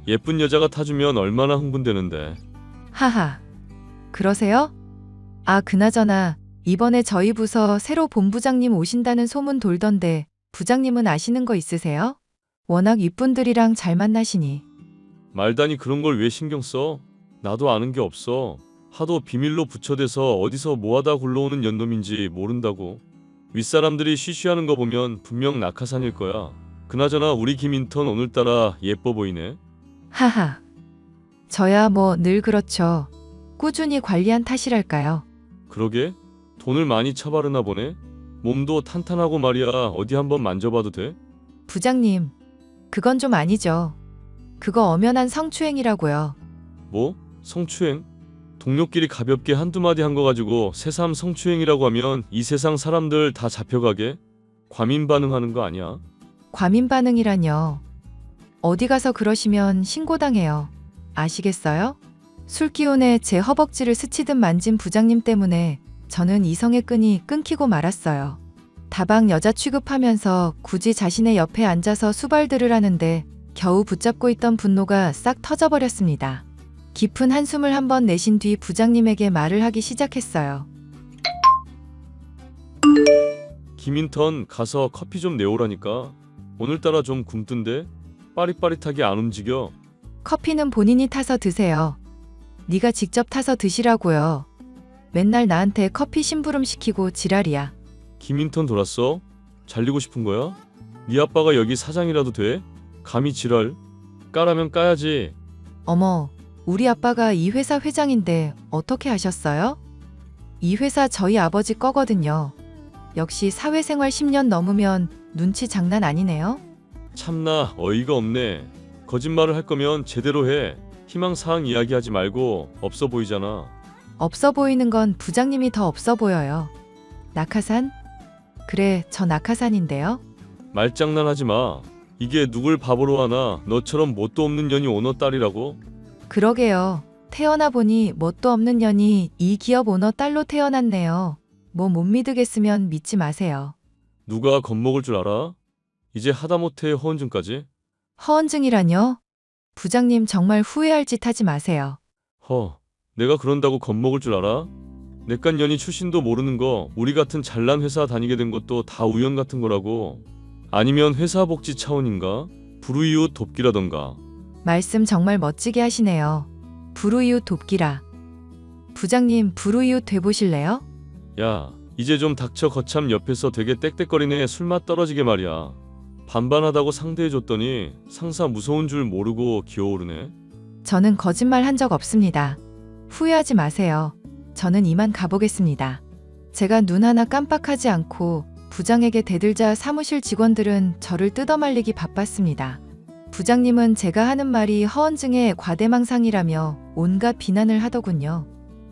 예쁜 여자가 타주면 얼마나 흥분되는데. 하하. 그러세요? 아, 그나저나 이번에 저희 부서 새로 본부장님 오신다는 소문 돌던데 부장님은 아시는 거 있으세요? 워낙 윗분들이랑 잘 만나시니. 말다니 그런 걸 왜 신경 써? 나도 아는 게 없어. 하도 비밀로 부처대서 어디서 뭐하다 굴러오는 연놈인지 모른다고. 윗사람들이 쉬쉬하는 거 보면 분명 낙하산일 거야. 그나저나 우리 김인턴 오늘따라 예뻐 보이네. 하하. 저야 뭐 늘 그렇죠. 꾸준히 관리한 탓이랄까요. 그러게? 돈을 많이 처바르나 보네? 몸도 탄탄하고 말이야. 어디 한번 만져봐도 돼? 부장님, 그건 좀 아니죠. 그거 엄연한 성추행이라고요. 뭐? 성추행? 동료끼리 가볍게 한두 마디 한 거 가지고 새삼 성추행이라고 하면 이 세상 사람들 다 잡혀가게? 과민 반응하는 거 아니야? 과민 반응이라뇨. 어디 가서 그러시면 신고당해요. 아시겠어요? 술 기운에 제 허벅지를 스치듯 만진 부장님 때문에 저는 이성의 끈이 끊기고 말았어요. 다방 여자 취급하면서 굳이 자신의 옆에 앉아서 수발들을 하는데 겨우 붙잡고 있던 분노가 싹 터져버렸습니다. 깊은 한숨을 한번 내쉰 뒤 부장님에게 말을 하기 시작했어요. 김인턴 가서 커피 좀 내오라니까. 오늘따라 좀 굶던데? 빠릿빠릿하게 안 움직여. 커피는 본인이 타서 드세요. 네가 직접 타서 드시라고요. 맨날 나한테 커피 심부름 시키고 지랄이야. 김인턴 돌았어? 잘리고 싶은 거야? 네 아빠가 여기 사장이라도 돼? 감히 지랄? 까라면 까야지. 어머, 우리 아빠가 이 회사 회장인데 어떻게 하셨어요? 이 회사 저희 아버지 거거든요. 역시 사회생활 10년 넘으면 눈치 장난 아니네요. 참나 어이가 없네. 거짓말을 할 거면 제대로 해. 희망사항 이야기하지 말고 없어 보이잖아. 없어 보이는 건 부장님이 더 없어 보여요. 낙하산? 그래, 저 낙하산인데요. 말장난하지 마. 이게 누굴 바보로 하나. 너처럼 뭣도 없는 년이 오너 딸이라고? 그러게요. 태어나 보니 뭣도 없는 년이 이 기업 오너 딸로 태어났네요. 뭐 못 믿으겠으면 믿지 마세요. 누가 겁먹을 줄 알아? 이제 하다못해 허언증까지? 허언증이라뇨? 부장님 정말 후회할 짓 하지 마세요. 내가 그런다고 겁먹을 줄 알아? 내깟 년이 출신도 모르는 거 우리 같은 잘난 회사 다니게 된 것도 다 우연 같은 거라고. 아니면 회사 복지 차원인가? 불우이웃 돕기라던가. 말씀 정말 멋지게 하시네요. 불우이웃 돕기라. 부장님 불우이웃 돼보실래요? 야, 이제 좀 닥쳐. 거참 옆에서 되게 땡땡거리네. 술맛 떨어지게 말이야. 반반하다고 상대해줬더니 상사 무서운 줄 모르고 기어오르네. 저는 거짓말 한 적 없습니다. 후회하지 마세요. 저는 이만 가보겠습니다. 제가 눈 하나 깜빡하지 않고 부장에게 대들자 사무실 직원들은 저를 뜯어말리기 바빴습니다. 부장님은 제가 하는 말이 허언증의 과대망상이라며 온갖 비난을 하더군요.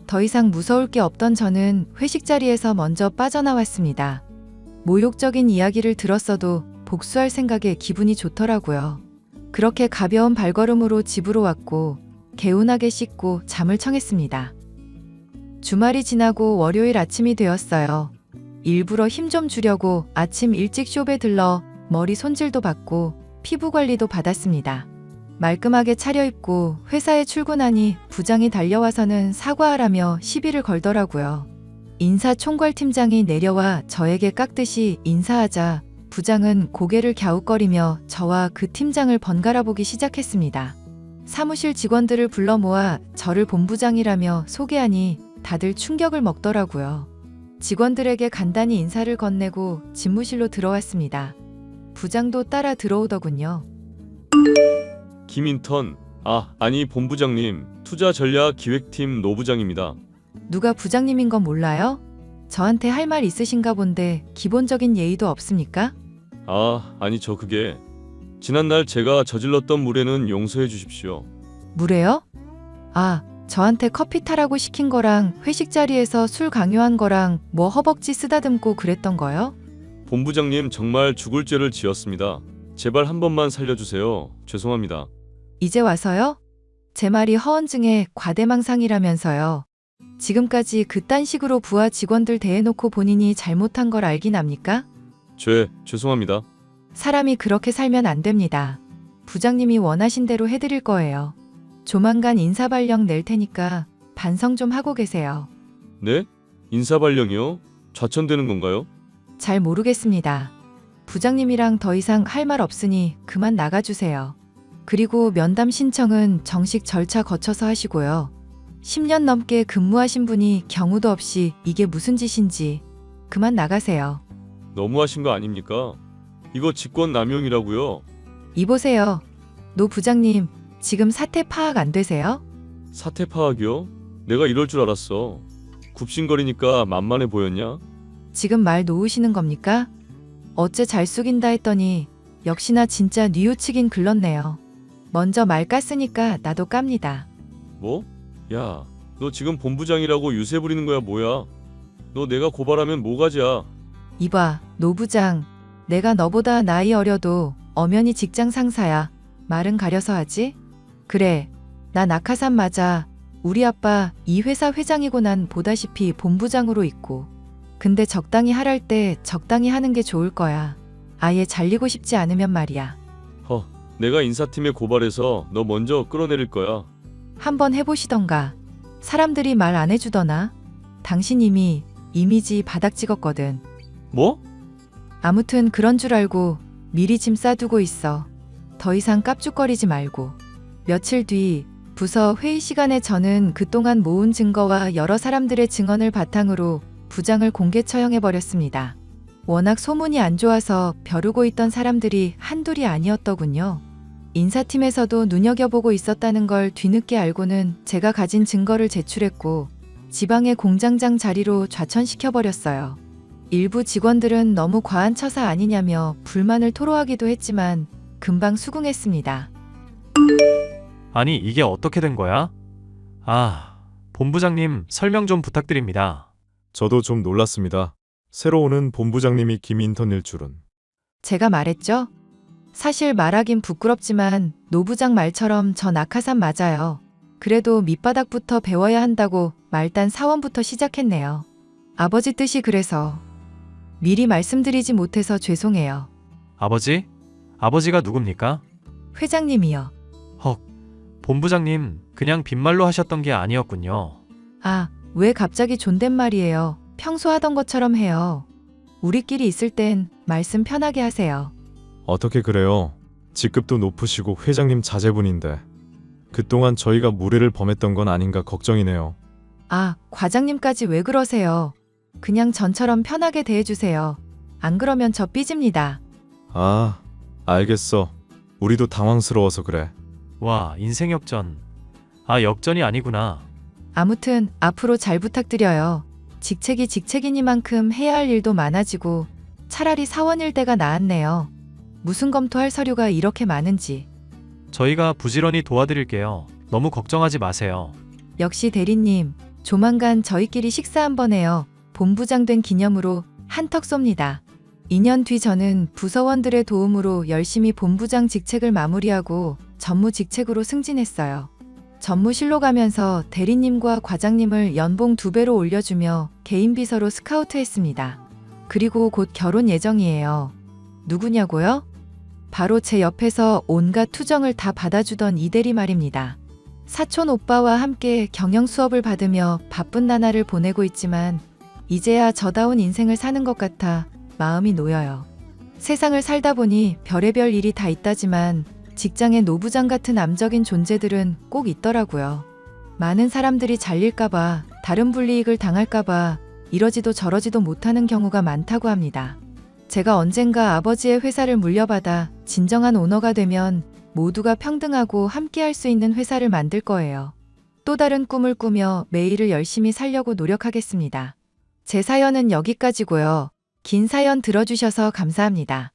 더 이상 무서울 게 없던 저는 회식 자리에서 먼저 빠져나왔습니다. 모욕적인 이야기를 들었어도 복수할 생각에 기분이 좋더라고요. 그렇게 가벼운 발걸음으로 집으로 왔고 개운하게 씻고 잠을 청했습니다. 주말이 지나고 월요일 아침이 되었어요. 일부러 힘 좀 주려고 아침 일찍 숍에 들러 머리 손질도 받고 피부 관리도 받았습니다. 말끔하게 차려입고 회사에 출근하니 부장이 달려와서는 사과하라며 시비를 걸더라고요. 인사총괄팀장이 내려와 저에게 깍듯이 인사하자 부장은 고개를 갸웃거리며 저와 그 팀장을 번갈아 보기 시작했습니다. 사무실 직원들을 불러 모아 저를 본부장이라며 소개하니 다들 충격을 먹더라고요. 직원들에게 간단히 인사를 건네고 집무실로 들어왔습니다. 부장도 따라 들어오더군요. 김인턴, 아니 본부장님, 투자전략기획팀 노부장입니다. 누가 부장님인 건 몰라요? 저한테 할 말 있으신가 본데 기본적인 예의도 없습니까? 아니 저 그게 지난날 제가 저질렀던 무례는 용서해 주십시오. 무례요? 저한테 커피 타라고 시킨 거랑 회식 자리에서 술 강요한 거랑 뭐 허벅지 쓰다듬고 그랬던 거요? 본부장님 정말 죽을 죄를 지었습니다. 제발 한 번만 살려주세요. 죄송합니다. 이제 와서요? 제 말이 허언증의 과대망상이라면서요. 지금까지 그딴 식으로 부하 직원들 대해놓고 본인이 잘못한 걸 알긴 압니까? 죄송합니다. 사람이 그렇게 살면 안 됩니다. 부장님이 원하신 대로 해드릴 거예요. 조만간 인사발령 낼 테니까 반성 좀 하고 계세요. 네? 인사발령이요? 좌천되는 건가요? 잘 모르겠습니다. 부장님이랑 더 이상 할 말 없으니 그만 나가주세요. 그리고 면담 신청은 정식 절차 거쳐서 하시고요. 10년 넘게 근무하신 분이 경우도 없이 이게 무슨 짓인지 그만 나가세요. 너무하신 거 아닙니까? 이거 직권 남용이라고요. 이보세요. 노 부장님, 지금 사태 파악 안 되세요? 사태 파악이요? 내가 이럴 줄 알았어. 굽신거리니까 만만해 보였냐? 지금 말 놓으시는 겁니까? 어째 잘 숙인다 했더니 역시나 진짜 뉘우치긴 글렀네요. 먼저 말 깠으니까 나도 깝니다. 뭐? 야, 너 지금 본부장이라고 유세 부리는 거야 뭐야? 너 내가 고발하면 뭐가지야? 이봐, 노 부장. 내가 너보다 나이 어려도 엄연히 직장 상사야. 말은 가려서 하지? 그래, 나 낙하산 맞아. 우리 아빠 이 회사 회장이고 난 보다시피 본부장으로 있고. 근데 적당히 하랄 때 적당히 하는 게 좋을 거야. 아예 잘리고 싶지 않으면 말이야. 내가 인사팀에 고발해서 너 먼저 끌어내릴 거야. 한번 해보시던가. 사람들이 말 안 해주더나? 당신 이미 이미지 바닥 찍었거든. 뭐? 아무튼 그런 줄 알고 미리 짐 싸두고 있어. 더 이상 깝죽거리지 말고. 며칠 뒤 부서 회의 시간에 저는 그동안 모은 증거와 여러 사람들의 증언을 바탕으로 부장을 공개 처형해버렸습니다. 워낙 소문이 안 좋아서 벼르고 있던 사람들이 한둘이 아니었더군요. 인사팀에서도 눈여겨보고 있었다는 걸 뒤늦게 알고는 제가 가진 증거를 제출했고 지방의 공장장 자리로 좌천시켜버렸어요. 일부 직원들은 너무 과한 처사 아니냐며 불만을 토로하기도 했지만 금방 수긍했습니다. 아니, 이게 어떻게 된 거야? 본부장님 설명 좀 부탁드립니다. 저도 좀 놀랐습니다. 새로 오는 본부장님이 김인턴일 줄은. 제가 말했죠? 사실 말하긴 부끄럽지만 노 부장 말처럼 저 낙하산 맞아요. 그래도 밑바닥부터 배워야 한다고 말단 사원부터 시작했네요. 아버지 뜻이 그래서 미리 말씀드리지 못해서 죄송해요. 아버지? 아버지가 누굽니까? 회장님이요. 헉, 본부장님 그냥 빈말로 하셨던 게 아니었군요. 아, 왜 갑자기 존댓말이에요? 평소 하던 것처럼 해요. 우리끼리 있을 땐 말씀 편하게 하세요. 어떻게 그래요? 직급도 높으시고 회장님 자제분인데. 그동안 저희가 무례를 범했던 건 아닌가 걱정이네요. 아, 과장님까지 왜 그러세요? 그냥 전처럼 편하게 대해주세요. 안 그러면 저 삐집니다. 아, 알겠어. 우리도 당황스러워서 그래. 와, 인생 역전. 역전이 아니구나. 아무튼 앞으로 잘 부탁드려요. 직책이 직책이니만큼 해야 할 일도 많아지고 차라리 사원일 때가 나았네요. 무슨 검토할 서류가 이렇게 많은지. 저희가 부지런히 도와드릴게요. 너무 걱정하지 마세요. 역시 대리님, 조만간 저희끼리 식사 한번 해요. 본부장 된 기념으로 한턱 쏩니다. 2년 뒤 저는 부서원들의 도움으로 열심히 본부장 직책을 마무리하고 전무 직책으로 승진했어요. 전무실로 가면서 대리님과 과장님을 연봉 2배로 올려주며 개인 비서로 스카우트했습니다. 그리고 곧 결혼 예정이에요. 누구냐고요? 바로 제 옆에서 온갖 투정을 다 받아주던 이대리 말입니다. 사촌 오빠와 함께 경영 수업을 받으며 바쁜 나날을 보내고 있지만 이제야 저다운 인생을 사는 것 같아 마음이 놓여요. 세상을 살다 보니 별의별 일이 다 있다지만 직장의 노부장 같은 암적인 존재들은 꼭 있더라고요. 많은 사람들이 잘릴까봐, 다른 불이익을 당할까봐 이러지도 저러지도 못하는 경우가 많다고 합니다. 제가 언젠가 아버지의 회사를 물려받아 진정한 오너가 되면 모두가 평등하고 함께할 수 있는 회사를 만들 거예요. 또 다른 꿈을 꾸며 매일을 열심히 살려고 노력하겠습니다. 제 사연은 여기까지고요. 긴 사연 들어주셔서 감사합니다.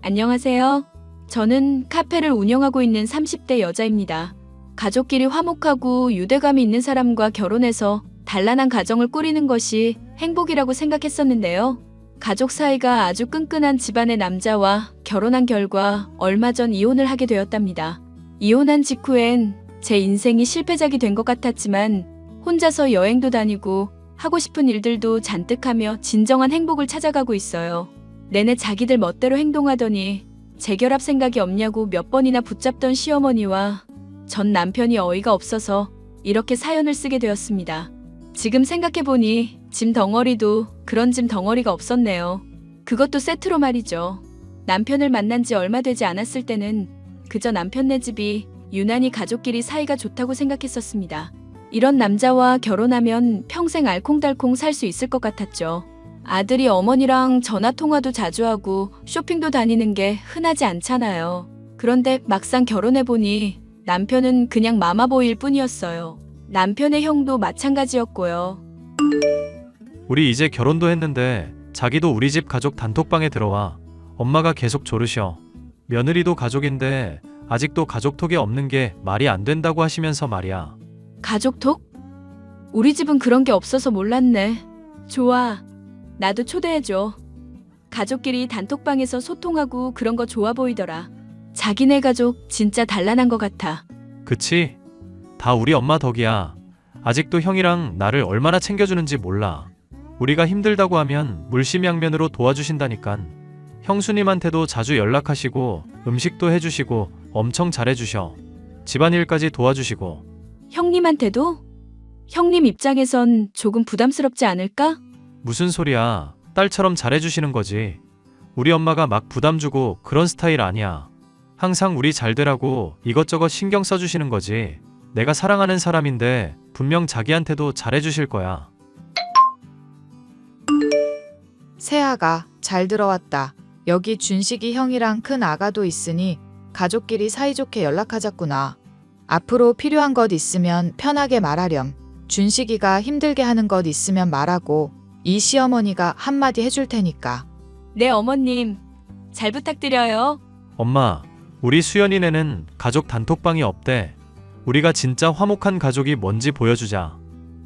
안녕하세요. 저는 카페를 운영하고 있는 30대 여자입니다. 가족끼리 화목하고 유대감이 있는 사람과 결혼해서 단란한 가정을 꾸리는 것이 행복이라고 생각했었는데요. 가족 사이가 아주 끈끈한 집안의 남자와 결혼한 결과 얼마 전 이혼을 하게 되었답니다. 이혼한 직후엔 제 인생이 실패작이 된 것 같았지만 혼자서 여행도 다니고 하고 싶은 일들도 잔뜩 하며 진정한 행복을 찾아가고 있어요. 내내 자기들 멋대로 행동하더니 재결합 생각이 없냐고 몇 번이나 붙잡던 시어머니와 전 남편이 어이가 없어서 이렇게 사연을 쓰게 되었습니다. 지금 생각해보니 짐 덩어리도 그런 짐 덩어리가 없었네요. 그것도 세트로 말이죠. 남편을 만난 지 얼마 되지 않았을 때는 그저 남편네 집이 유난히 가족끼리 사이가 좋다고 생각했었습니다. 이런 남자와 결혼하면 평생 알콩달콩 살 수 있을 것 같았죠. 아들이 어머니랑 전화통화도 자주 하고 쇼핑도 다니는 게 흔하지 않잖아요. 그런데 막상 결혼해보니 남편은 그냥 마마보이일 뿐이었어요. 남편의 형도 마찬가지였고요. 우리 이제 결혼도 했는데 자기도 우리 집 가족 단톡방에 들어와. 엄마가 계속 조르셔. 며느리도 가족인데 아직도 가족톡이 없는 게 말이 안 된다고 하시면서 말이야. 가족톡? 우리 집은 그런 게 없어서 몰랐네. 좋아. 나도 초대해줘. 가족끼리 단톡방에서 소통하고 그런 거 좋아 보이더라. 자기네 가족 진짜 단란한 것 같아. 그치? 다 우리 엄마 덕이야. 아직도 형이랑 나를 얼마나 챙겨주는지 몰라. 우리가 힘들다고 하면 물심양면으로 도와주신다니깐. 형수님한테도 자주 연락하시고 음식도 해주시고 엄청 잘해주셔. 집안일까지 도와주시고. 형님한테도? 형님 입장에선 조금 부담스럽지 않을까? 무슨 소리야. 딸처럼 잘해주시는 거지. 우리 엄마가 막 부담 주고 그런 스타일 아니야. 항상 우리 잘 되라고 이것저것 신경 써주시는 거지. 내가 사랑하는 사람인데 분명 자기한테도 잘해주실 거야. 새아가 잘 들어왔다. 여기 준식이 형이랑 큰 아가도 있으니 가족끼리 사이좋게 연락하자꾸나. 앞으로 필요한 것 있으면 편하게 말하렴. 준식이가 힘들게 하는 것 있으면 말하고 이 시어머니가 한마디 해줄 테니까. 네, 어머님. 잘 부탁드려요. 엄마, 우리 수연이네는 가족 단톡방이 없대. 우리가 진짜 화목한 가족이 뭔지 보여주자.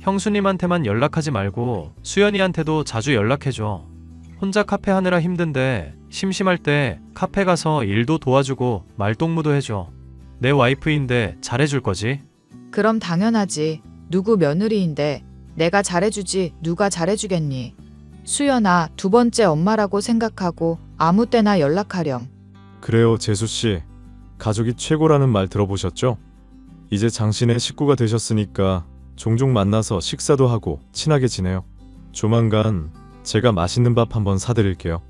형수님한테만 연락하지 말고 수연이한테도 자주 연락해줘. 혼자 카페 하느라 힘든데 심심할 때 카페 가서 일도 도와주고 말동무도 해줘. 내 와이프인데 잘해줄 거지? 그럼 당연하지. 누구 며느리인데 내가 잘해주지 누가 잘해주겠니. 수연아, 두 번째 엄마라고 생각하고 아무 때나 연락하렴. 그래요, 재수씨. 가족이 최고라는 말 들어보셨죠? 이제 장신의 식구가 되셨으니까 종종 만나서 식사도 하고 친하게 지내요. 조만간 제가 맛있는 밥 한번 사드릴게요.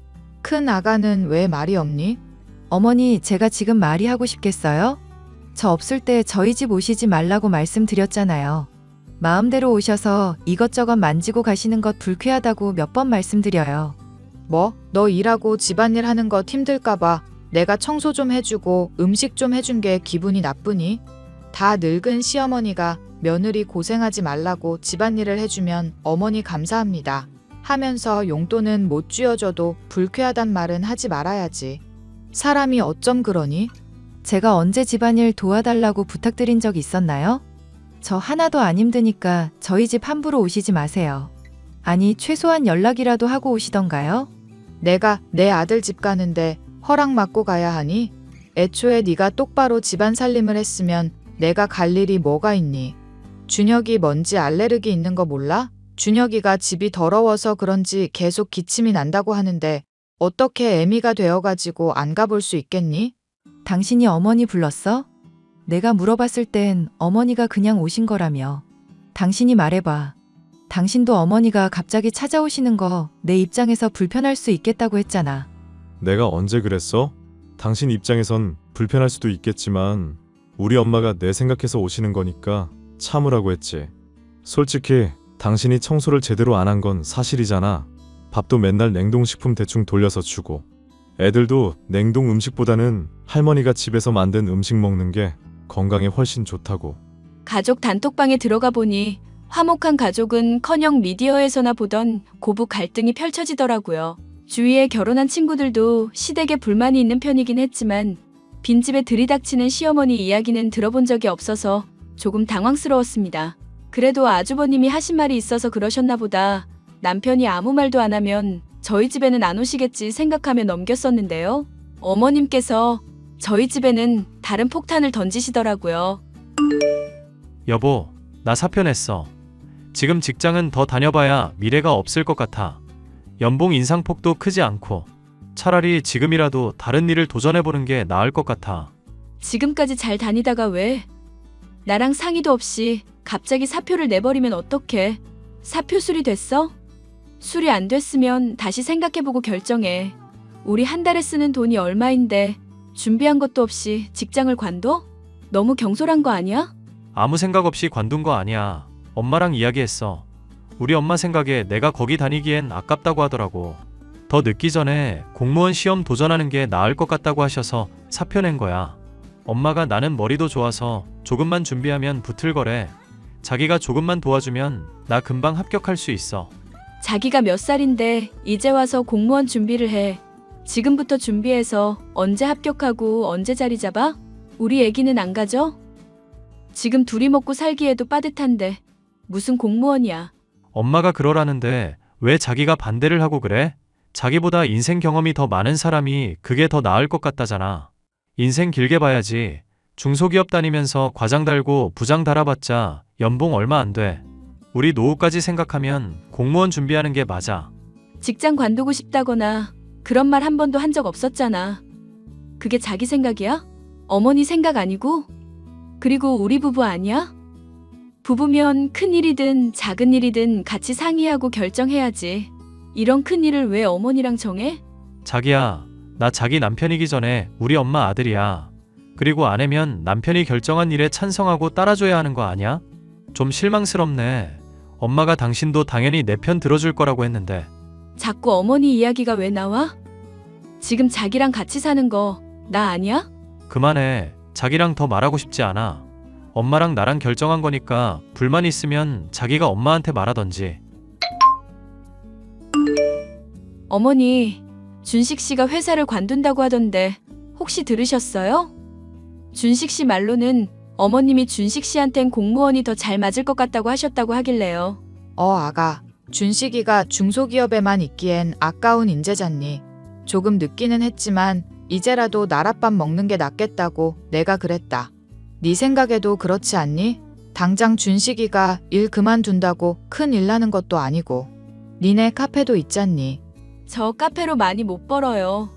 큰 아가는 왜 말이 없니? 어머니, 제가 지금 말이 하고 싶겠어요? 저 없을 때 저희 집 오시지 말라고 말씀드렸잖아요. 마음대로 오셔서 이것저것 만지고 가시는 것 불쾌하다고 몇 번 말씀드려요. 뭐? 너 일하고 집안일 하는 것 힘들까봐 내가 청소 좀 해주고 음식 좀 해준 게 기분이 나쁘니? 다 늙은 시어머니가 며느리 고생하지 말라고 집안일을 해주면 어머니 감사합니다 하면서 용돈은 못 쥐어줘도 불쾌하단 말은 하지 말아야지. 사람이 어쩜 그러니? 제가 언제 집안일 도와달라고 부탁드린 적 있었나요? 저 하나도 안 힘드니까 저희 집 함부로 오시지 마세요. 아니, 최소한 연락이라도 하고 오시던가요? 내가 내 아들 집 가는데 허락 받고 가야 하니? 애초에 네가 똑바로 집안 살림을 했으면 내가 갈 일이 뭐가 있니? 준혁이 먼지 알레르기 있는 거 몰라? 준혁이가 집이 더러워서 그런지 계속 기침이 난다고 하는데 어떻게 애미가 되어가지고 안 가볼 수 있겠니? 당신이 어머니 불렀어? 내가 물어봤을 땐 어머니가 그냥 오신 거라며. 당신이 말해봐. 당신도 어머니가 갑자기 찾아오시는 거 내 입장에서 불편할 수 있겠다고 했잖아. 내가 언제 그랬어? 당신 입장에선 불편할 수도 있겠지만 우리 엄마가 내 생각해서 오시는 거니까 참으라고 했지. 솔직히 당신이 청소를 제대로 안 한 건 사실이잖아. 밥도 맨날 냉동식품 대충 돌려서 주고. 애들도 냉동 음식보다는 할머니가 집에서 만든 음식 먹는 게 건강에 훨씬 좋다고. 가족 단톡방에 들어가 보니 화목한 가족은커녕 미디어에서나 보던 고부 갈등이 펼쳐지더라고요. 주위에 결혼한 친구들도 시댁에 불만이 있는 편이긴 했지만 빈집에 들이닥치는 시어머니 이야기는 들어본 적이 없어서 조금 당황스러웠습니다. 그래도 아주버님이 하신 말이 있어서 그러셨나 보다. 남편이 아무 말도 안 하면 저희 집에는 안 오시겠지 생각하며 넘겼었는데요. 어머님께서 저희 집에는 다른 폭탄을 던지시더라고요. 여보, 나 사표 냈어. 지금 직장은 더 다녀봐야 미래가 없을 것 같아. 연봉 인상폭도 크지 않고 차라리 지금이라도 다른 일을 도전해보는 게 나을 것 같아. 지금까지 잘 다니다가 왜? 나랑 상의도 없이 갑자기 사표를 내버리면 어떡해? 사표 수리됐어? 수리 안 됐으면 다시 생각해보고 결정해. 우리 한 달에 쓰는 돈이 얼마인데 준비한 것도 없이 직장을 관둬? 너무 경솔한 거 아니야? 아무 생각 없이 관둔 거 아니야. 엄마랑 이야기했어. 우리 엄마 생각에 내가 거기 다니기엔 아깝다고 하더라고. 더 늦기 전에 공무원 시험 도전하는 게 나을 것 같다고 하셔서 사표 낸 거야. 엄마가 나는 머리도 좋아서 조금만 준비하면 붙을 거래. 자기가 조금만 도와주면 나 금방 합격할 수 있어. 자기가 몇 살인데 이제 와서 공무원 준비를 해. 지금부터 준비해서 언제 합격하고 언제 자리 잡아? 우리 애기는 안 가져? 지금 둘이 먹고 살기에도 빠듯한데 무슨 공무원이야. 엄마가 그러라는데 왜 자기가 반대를 하고 그래? 자기보다 인생 경험이 더 많은 사람이 그게 더 나을 것 같다잖아. 인생 길게 봐야지. 중소기업 다니면서 과장 달고 부장 달아봤자 연봉 얼마 안 돼. 우리 노후까지 생각하면 공무원 준비하는 게 맞아. 직장 관두고 싶다거나 그런 말 한 번도 한 적 없었잖아. 그게 자기 생각이야? 어머니 생각 아니고? 그리고 우리 부부 아니야? 부부면 큰 일이든 작은 일이든 같이 상의하고 결정해야지. 이런 큰 일을 왜 어머니랑 정해? 자기야, 나 자기 남편이기 전에 우리 엄마 아들이야. 그리고 아내면 남편이 결정한 일에 찬성하고 따라줘야 하는 거 아니야? 좀 실망스럽네. 엄마가 당신도 당연히 내 편 들어줄 거라고 했는데. 자꾸 어머니 이야기가 왜 나와? 지금 자기랑 같이 사는 거 나 아니야? 그만해. 자기랑 더 말하고 싶지 않아. 엄마랑 나랑 결정한 거니까 불만 있으면 자기가 엄마한테 말하던지. 어머니, 준식 씨가 회사를 관둔다고 하던데 혹시 들으셨어요? 준식 씨 말로는 어머님이 준식 씨한텐 공무원이 더 잘 맞을 것 같다고 하셨다고 하길래요. 아가. 준식이가 중소기업에만 있기엔 아까운 인재잖니. 조금 늦기는 했지만 이제라도 나랏밥 먹는 게 낫겠다고 내가 그랬다. 네 생각에도 그렇지 않니? 당장 준식이가 일 그만둔다고 큰일 나는 것도 아니고. 니네 카페도 있잖니. 저 카페로 많이 못 벌어요.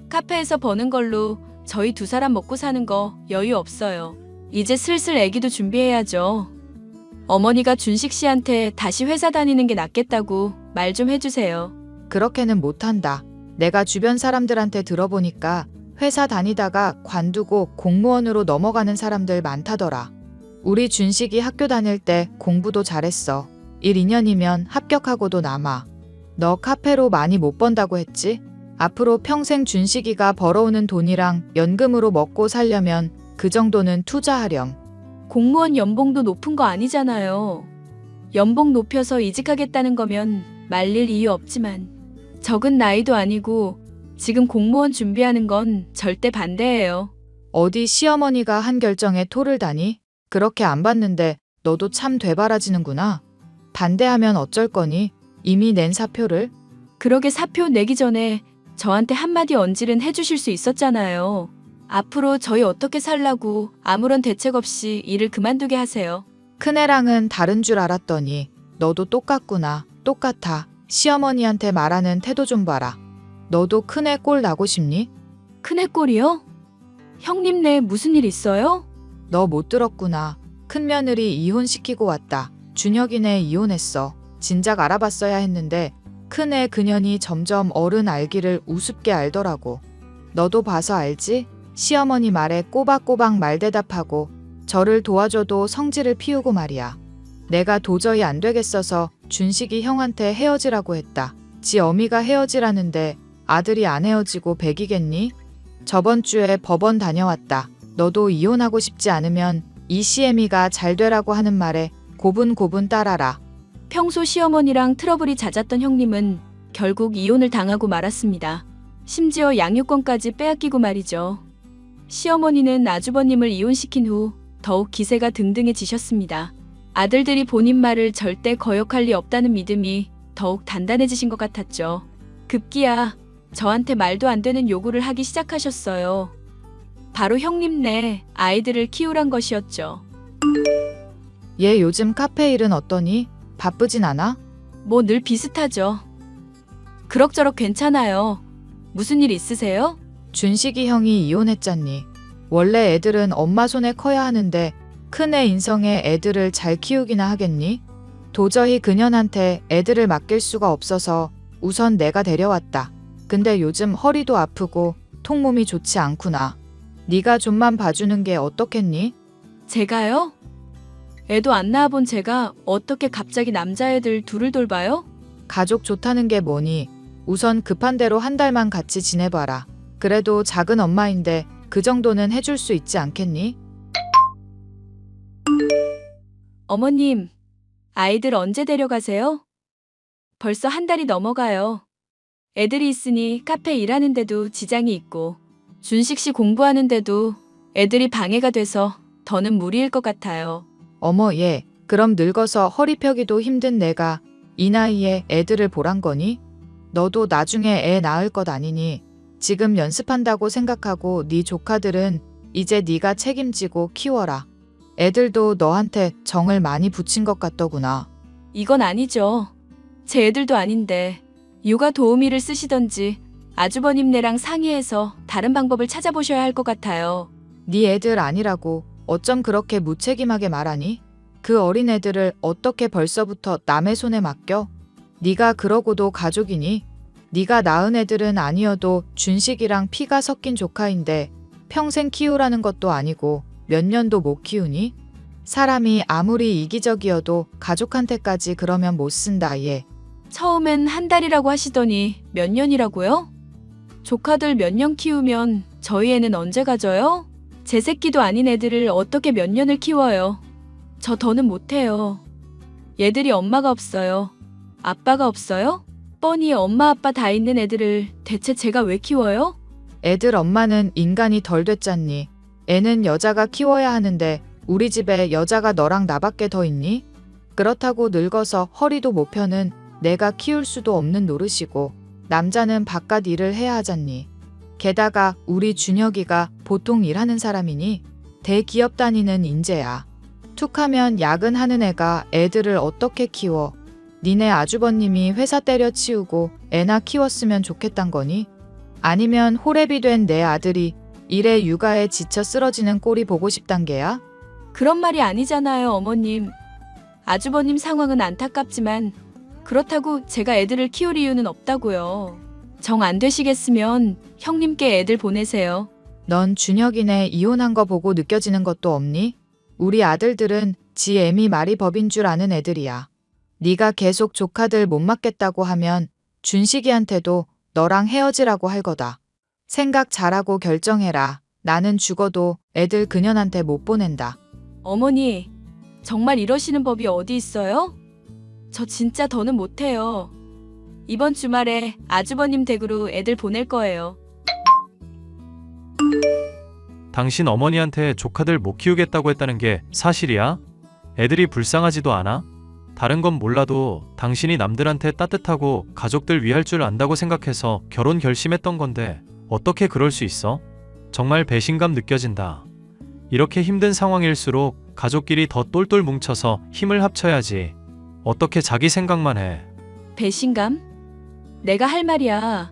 카페에서 버는 걸로 저희 두 사람 먹고 사는 거 여유 없어요. 이제 슬슬 애기도 준비해야죠. 어머니가 준식 씨한테 다시 회사 다니는 게 낫겠다고 말 좀 해주세요. 그렇게는 못한다. 내가 주변 사람들한테 들어보니까 회사 다니다가 관두고 공무원으로 넘어가는 사람들 많다더라. 우리 준식이 학교 다닐 때 공부도 잘했어. 1, 2년이면 합격하고도 남아. 너 카페로 많이 못 번다고 했지? 앞으로 평생 준식이가 벌어오는 돈이랑 연금으로 먹고 살려면 그 정도는 투자하렴. 공무원 연봉도 높은 거 아니잖아요. 연봉 높여서 이직하겠다는 거면 말릴 이유 없지만 적은 나이도 아니고 지금 공무원 준비하는 건 절대 반대예요. 어디 시어머니가 한 결정에 토를 다니? 그렇게 안 봤는데 너도 참 되바라지는구나. 반대하면 어쩔 거니? 이미 낸 사표를? 그러게 사표 내기 전에 저한테 한마디 언질은 해주실 수 있었잖아요. 앞으로 저희 어떻게 살라고 아무런 대책 없이 일을 그만두게 하세요. 큰애랑은 다른 줄 알았더니 너도 똑같구나. 똑같아. 시어머니한테 말하는 태도 좀 봐라. 너도 큰애 꼴 나고 싶니? 큰애 꼴이요? 형님네 무슨 일 있어요? 너 못 들었구나. 큰며느리 이혼시키고 왔다. 준혁이네 이혼했어. 진작 알아봤어야 했는데 큰애 그년이 점점 어른 알기를 우습게 알더라고. 너도 봐서 알지? 시어머니 말에 꼬박꼬박 말대답하고 저를 도와줘도 성질을 피우고 말이야. 내가 도저히 안 되겠어서 준식이 형한테 헤어지라고 했다. 지 어미가 헤어지라는데 아들이 안 헤어지고 백이겠니? 저번 주에 법원 다녀왔다. 너도 이혼하고 싶지 않으면 이 시애미가 잘 되라고 하는 말에 고분고분 따라라. 평소 시어머니랑 트러블이 잦았던 형님은 결국 이혼을 당하고 말았습니다. 심지어 양육권까지 빼앗기고 말이죠. 시어머니는 아주버님을 이혼시킨 후 더욱 기세가 등등해지셨습니다. 아들들이 본인 말을 절대 거역할 리 없다는 믿음이 더욱 단단해지신 것 같았죠. 급기야 저한테 말도 안 되는 요구를 하기 시작하셨어요. 바로 형님네 아이들을 키우란 것이었죠. 얘 요즘 카페 일은 어떠니? 바쁘진 않아? 뭐 늘 비슷하죠. 그럭저럭 괜찮아요. 무슨 일 있으세요? 준식이 형이 이혼했잖니. 원래 애들은 엄마 손에 커야 하는데 큰애 인성에 애들을 잘 키우기나 하겠니? 도저히 그년한테 애들을 맡길 수가 없어서 우선 내가 데려왔다. 근데 요즘 허리도 아프고 통몸이 좋지 않구나. 네가 좀만 봐주는 게 어떻겠니? 제가요? 애도 안 낳아본 제가 어떻게 갑자기 남자애들 둘을 돌봐요? 가족 좋다는 게 뭐니? 우선 급한 대로 한 달만 같이 지내봐라. 그래도 작은 엄마인데 그 정도는 해줄 수 있지 않겠니? 어머님, 아이들 언제 데려가세요? 벌써 한 달이 넘어가요. 애들이 있으니 카페 일하는데도 지장이 있고 준식 씨 공부하는데도 애들이 방해가 돼서 더는 무리일 것 같아요. 어머 얘, 그럼 늙어서 허리 펴기도 힘든 내가 이 나이에 애들을 보란 거니? 너도 나중에 애 낳을 것 아니니? 지금 연습한다고 생각하고 네 조카들은 이제 네가 책임지고 키워라. 애들도 너한테 정을 많이 붙인 것 같더구나. 이건 아니죠. 제 애들도 아닌데 육아 도우미를 쓰시던지 아주버님네랑 상의해서 다른 방법을 찾아보셔야 할 것 같아요. 네 애들 아니라고 어쩜 그렇게 무책임하게 말하니? 그 어린애들을 어떻게 벌써부터 남의 손에 맡겨? 네가 그러고도 가족이니? 네가 낳은 애들은 아니어도 준식이랑 피가 섞인 조카인데 평생 키우라는 것도 아니고 몇 년도 못 키우니? 사람이 아무리 이기적이어도 가족한테까지 그러면 못 쓴다 얘. 처음엔 한 달이라고 하시더니 몇 년이라고요? 조카들 몇 년 키우면 저희 애는 언제 가져요? 제 새끼도 아닌 애들을 어떻게 몇 년을 키워요? 저 더는 못해요. 얘들이 엄마가 없어요. 아빠가 없어요? 뻔히 엄마 아빠 다 있는 애들을 대체 제가 왜 키워요? 애들 엄마는 인간이 덜 됐잖니. 애는 여자가 키워야 하는데 우리 집에 여자가 너랑 나밖에 더 있니? 그렇다고 늙어서 허리도 못 펴는 내가 키울 수도 없는 노릇이고 남자는 바깥 일을 해야 하잖니. 게다가 우리 준혁이가 보통 일하는 사람이니 대기업 다니는 인재야. 툭하면 야근하는 애가 애들을 어떻게 키워? 니네 아주버님이 회사 때려치우고 애나 키웠으면 좋겠단 거니? 아니면 호랩이 된 내 아들이 일에 육아에 지쳐 쓰러지는 꼴이 보고 싶단 게야? 그런 말이 아니잖아요, 어머님. 아주버님 상황은 안타깝지만 그렇다고 제가 애들을 키울 이유는 없다고요. 정 안 되시겠으면 형님께 애들 보내세요. 넌 준혁이네 이혼한 거 보고 느껴지는 것도 없니? 우리 아들들은 지 애미 말이 법인 줄 아는 애들이야. 네가 계속 조카들 못 맡겠다고 하면 준식이한테도 너랑 헤어지라고 할 거다. 생각 잘하고 결정해라. 나는 죽어도 애들 그년한테 못 보낸다. 어머니, 정말 이러시는 법이 어디 있어요? 저 진짜 더는 못해요. 이번 주말에 아주버님 댁으로 애들 보낼 거예요. 당신 어머니한테 조카들 못 키우겠다고 했다는 게 사실이야? 애들이 불쌍하지도 않아? 다른 건 몰라도 당신이 남들한테 따뜻하고 가족들 위할 줄 안다고 생각해서 결혼 결심했던 건데 어떻게 그럴 수 있어? 정말 배신감 느껴진다. 이렇게 힘든 상황일수록 가족끼리 더 똘똘 뭉쳐서 힘을 합쳐야지. 어떻게 자기 생각만 해. 배신감? 내가 할 말이야.